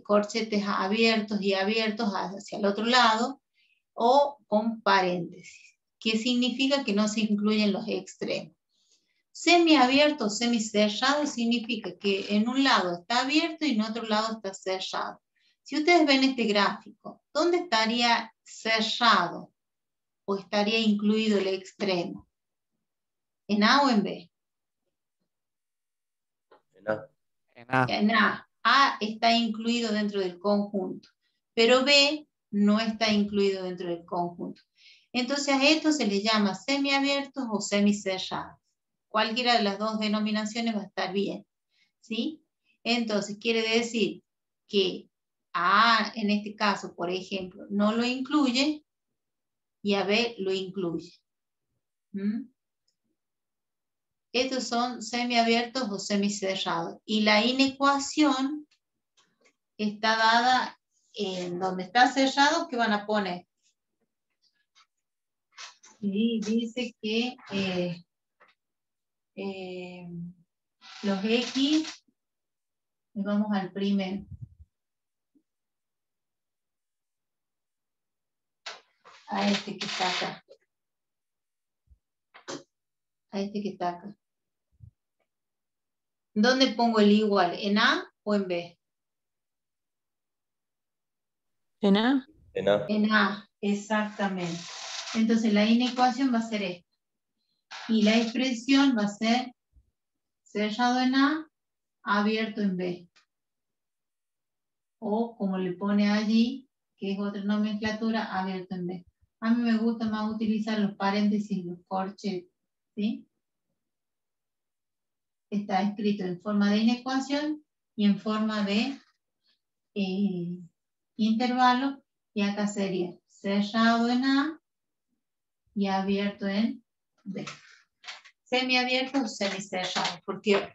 Speaker 1: corchetes abiertos y abiertos hacia el otro lado, o con paréntesis, que significa que no se incluyen los extremos. Semiabierto o semicerrado significa que en un lado está abierto y en otro lado está cerrado. Si ustedes ven este gráfico, ¿dónde estaría cerrado o estaría incluido el extremo? ¿En A o en B?
Speaker 8: En A.
Speaker 4: En A.
Speaker 1: En A. A está incluido dentro del conjunto, pero B no está incluido dentro del conjunto. Entonces a esto se les llama semiabiertos o semicerrados. Cualquiera de las dos denominaciones va a estar bien, ¿sí? Entonces quiere decir que a A, en este caso, por ejemplo, no lo incluye y a B lo incluye. Estos son semiabiertos o semicerrados. Y la inecuación está dada en donde está cerrado, ¿qué van a poner? Y dice que los X, y vamos al primero. A este que está acá. A este que está acá. ¿Dónde pongo el igual? ¿En A o en B?
Speaker 5: ¿En A?
Speaker 8: En A.
Speaker 1: En A, exactamente. Entonces la inecuación va a ser esta. Y la expresión va a ser cerrado en A, abierto en B. O como le pone allí, que es otra nomenclatura, abierto en B. A mí me gusta más utilizar los paréntesis, los corchetes, ¿sí? Está escrito en forma de inecuación y en forma de intervalo, y acá sería cerrado en A y abierto en B. Semiabierto o semicerrado, porque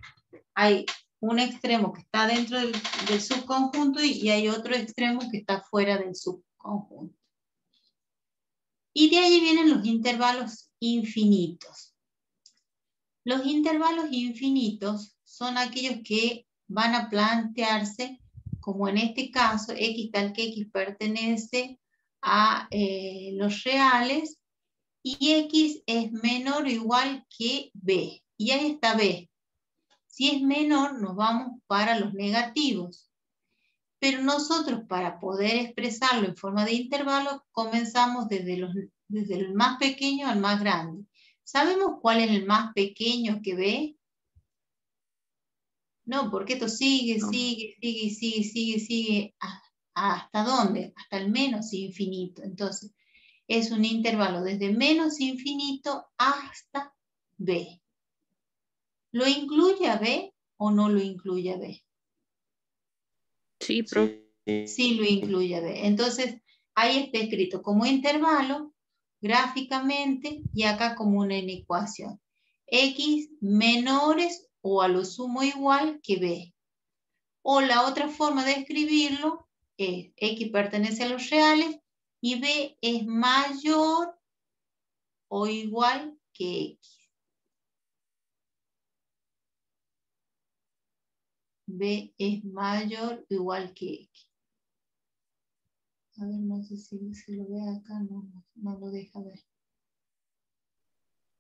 Speaker 1: hay un extremo que está dentro del subconjunto y hay otro extremo que está fuera del subconjunto. Y de ahí vienen los intervalos infinitos. Los intervalos infinitos son aquellos que van a plantearse, como en este caso, X tal que X pertenece a los reales y X es menor o igual que B. Y ahí está B. Si es menor, nos vamos para los negativos. Pero nosotros, para poder expresarlo en forma de intervalo, comenzamos desde el más pequeño al más grande. ¿Sabemos cuál es el más pequeño que B? No, porque esto sigue. ¿Hasta dónde? Hasta el menos infinito. Entonces, es un intervalo desde menos infinito hasta B. ¿Lo incluye a B o no lo incluye a B?
Speaker 5: Sí, pero
Speaker 1: Sí lo incluye a B. Entonces, ahí está escrito como intervalo, gráficamente, y acá como una inecuación. X menores o a lo sumo igual que B. O la otra forma de escribirlo es X pertenece a los reales y B es mayor o igual que X. B es mayor o igual que X. A ver, no sé si se lo ve acá, no lo deja ver.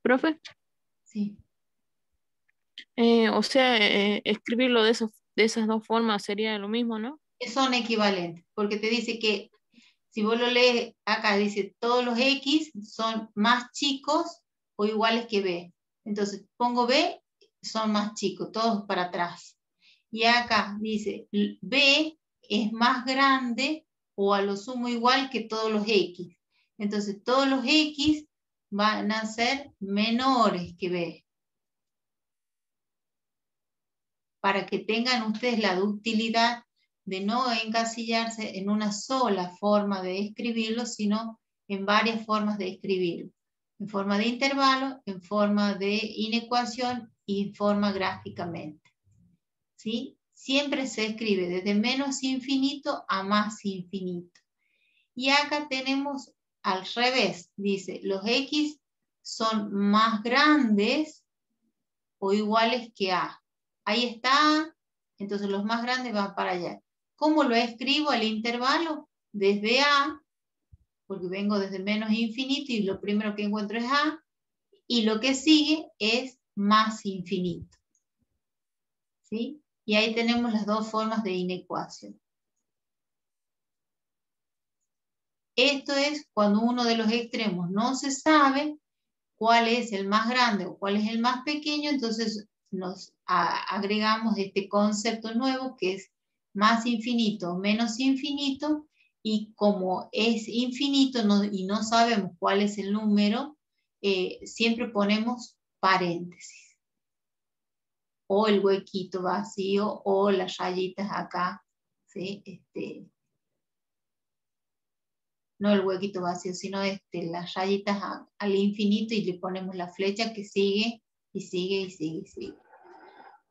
Speaker 5: Profe,
Speaker 1: Sí.
Speaker 5: o sea, escribirlo de esas dos formas sería lo mismo, ¿no?
Speaker 1: Son equivalentes, porque te dice que si vos lo lees acá, dice todos los X son más chicos o iguales que B. Entonces pongo B, son más chicos, todos para atrás. Y acá dice B es más grande o a lo sumo igual que todos los X. Entonces todos los X van a ser menores que B. Para que tengan ustedes la ductilidad de no encasillarse en una sola forma de escribirlo, sino en varias formas de escribirlo. En forma de intervalo, en forma de inecuación y en forma gráficamente. ¿Sí? Siempre se escribe desde menos infinito a más infinito. Y acá tenemos al revés. Dice, los X son más grandes o iguales que A. Ahí está, entonces los más grandes van para allá. ¿Cómo lo escribo el intervalo? Desde A, porque vengo desde menos infinito y lo primero que encuentro es A, y lo que sigue es más infinito. ¿Sí? Y ahí tenemos las dos formas de inecuación. Esto es cuando uno de los extremos no se sabe cuál es el más grande o cuál es el más pequeño, entonces nos agregamos este concepto nuevo que es más infinito o menos infinito, y como es infinito y no sabemos cuál es el número, siempre ponemos paréntesis o el huequito vacío o las rayitas acá, ¿sí? No el huequito vacío, sino las rayitas al infinito y le ponemos la flecha que sigue y sigue y sigue y sigue.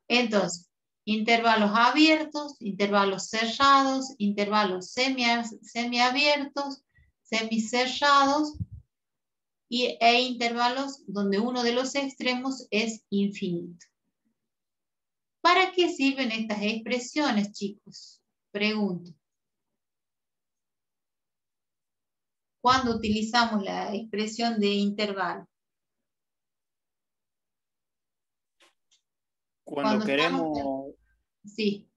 Speaker 1: Entonces, intervalos abiertos, intervalos cerrados, intervalos semiabiertos, semicerrados e intervalos donde uno de los extremos es infinito. ¿Para qué sirven estas expresiones, chicos? Pregunto. ¿Cuándo utilizamos la expresión de intervalo?
Speaker 10: Cuando
Speaker 1: Sí.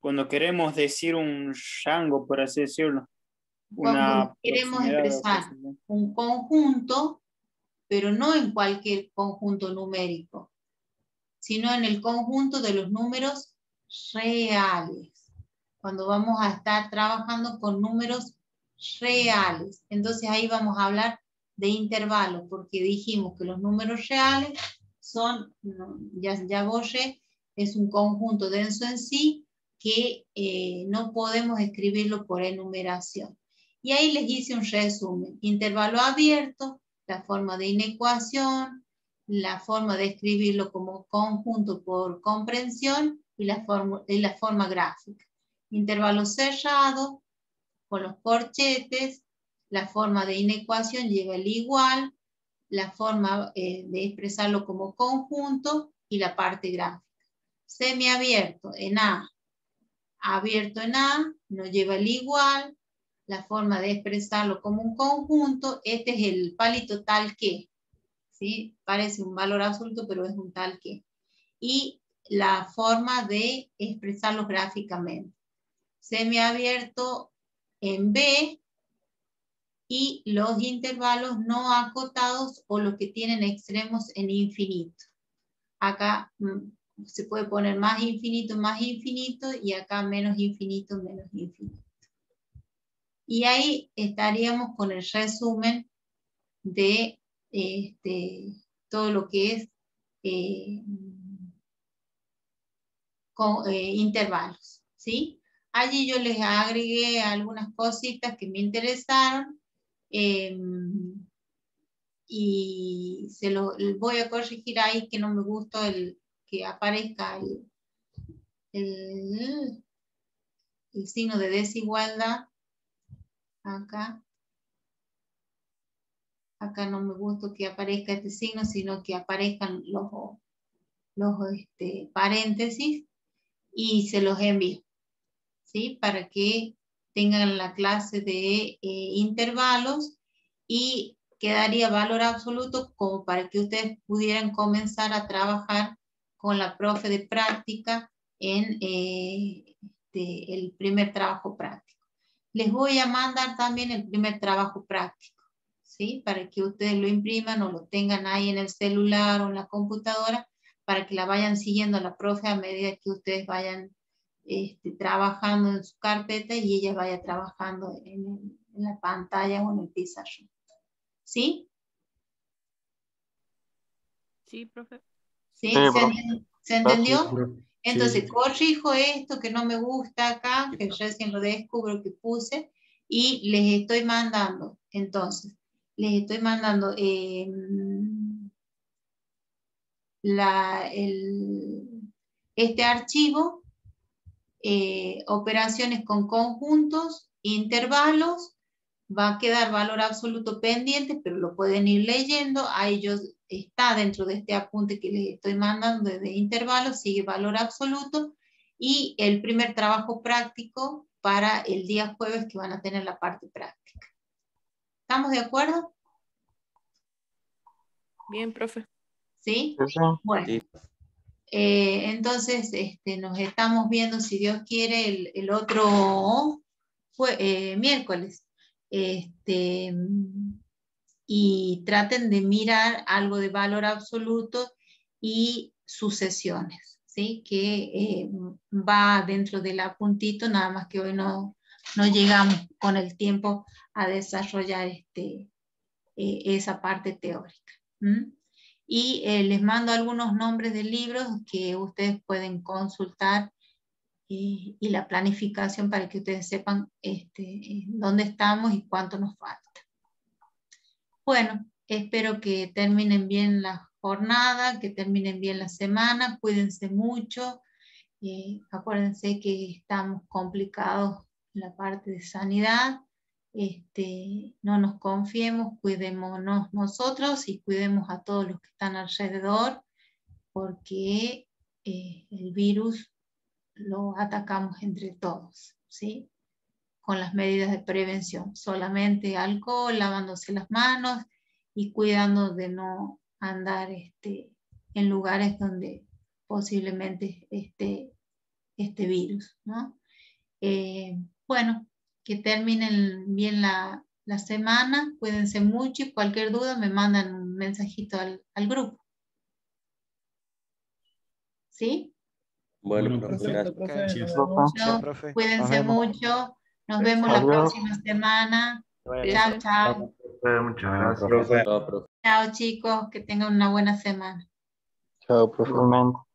Speaker 10: Cuando queremos decir un rango, por así decirlo.
Speaker 1: Cuando queremos expresar un conjunto, pero no en cualquier conjunto numérico, sino en el conjunto de los números reales. Cuando vamos a estar trabajando con números reales. Entonces ahí vamos a hablar de intervalos, porque dijimos que los números reales son, ya borré, es un conjunto denso en sí que no podemos escribirlo por enumeración. Y ahí les hice un resumen. Intervalo abierto, la forma de inecuación, la forma de escribirlo como conjunto por comprensión y la forma gráfica. Intervalo cerrado, con los corchetes, la forma de inecuación lleva el igual, la forma de expresarlo como conjunto y la parte gráfica. Semiabierto en A, abierto en A, no lleva el igual, la forma de expresarlo como un conjunto, este es el palito tal que, ¿sí? Parece un valor absoluto, pero es un tal que. Y la forma de expresarlo gráficamente. Semiabierto en B y los intervalos no acotados o los que tienen extremos en infinito. Acá se puede poner más infinito y acá menos infinito, menos infinito. Y ahí estaríamos con el resumen de todo lo que es intervalos, ¿sí? Allí yo les agregué algunas cositas que me interesaron y se lo voy a corregir ahí que no me gustó que aparezca el signo de desigualdad. Acá no me gusta que aparezca este signo, sino que aparezcan los paréntesis y se los envío, ¿sí? Para que tengan la clase de intervalos y quedaría valor absoluto como para que ustedes pudieran comenzar a trabajar con la profe de práctica en el primer trabajo práctico. Les voy a mandar también el primer trabajo práctico, ¿sí? Para que ustedes lo impriman o lo tengan ahí en el celular o en la computadora, para que la vayan siguiendo a la profe a medida que ustedes vayan trabajando en su carpeta y ella vaya trabajando en la pantalla o en el pizarrón. ¿Sí?
Speaker 5: Sí, profe.
Speaker 1: ¿Sí?
Speaker 7: Sí,
Speaker 1: ¿Se entendió?
Speaker 9: Sí,
Speaker 1: Entonces,
Speaker 9: sí.
Speaker 1: corrijo esto que no me gusta acá, que recién lo descubro que puse, y les estoy mandando, entonces, les estoy mandando este archivo, operaciones con conjuntos, intervalos, va a quedar valor absoluto pendiente, pero lo pueden ir leyendo. Ahí está dentro de este apunte que les estoy mandando de intervalos, sigue valor absoluto, y el primer trabajo práctico para el día jueves que van a tener la parte práctica. ¿Estamos de acuerdo?
Speaker 5: Bien, profe.
Speaker 1: ¿Sí?
Speaker 7: Sí.
Speaker 1: Bueno.
Speaker 8: Sí.
Speaker 1: Entonces, nos estamos viendo, si Dios quiere, el otro miércoles. Y traten de mirar algo de valor absoluto y sucesiones, ¿sí? Que va dentro del apuntito, nada más que hoy no llegamos con el tiempo a desarrollar esa parte teórica. ¿Mm? Y les mando algunos nombres de libros que ustedes pueden consultar y la planificación para que ustedes sepan dónde estamos y cuánto nos falta. Bueno, espero que terminen bien la jornada, que terminen bien la semana, cuídense mucho, acuérdense que estamos complicados en la parte de sanidad, no nos confiemos, cuidémonos nosotros y cuidemos a todos los que están alrededor, porque el virus lo atacamos entre todos, ¿sí? Con las medidas de prevención, solamente alcohol, lavándose las manos y cuidando de no andar en lugares donde posiblemente esté este virus, ¿no? Bueno, que terminen bien la semana, cuídense mucho y cualquier duda me mandan un mensajito al grupo. ¿Sí?
Speaker 8: Bueno,
Speaker 9: Bueno,
Speaker 8: profe,
Speaker 9: perfecto.
Speaker 8: gracias.
Speaker 9: Sí,
Speaker 4: Chao, profe. Nos
Speaker 1: Cuídense
Speaker 4: vemos.
Speaker 1: mucho, nos vemos la
Speaker 7: Adiós.
Speaker 1: próxima semana. Chao, chao.
Speaker 6: Muchas
Speaker 8: Chao,
Speaker 6: gracias.
Speaker 8: profe. Chao, profe.
Speaker 1: Chao, chicos, que tengan una buena semana.
Speaker 7: Chao, profe. Igualmente.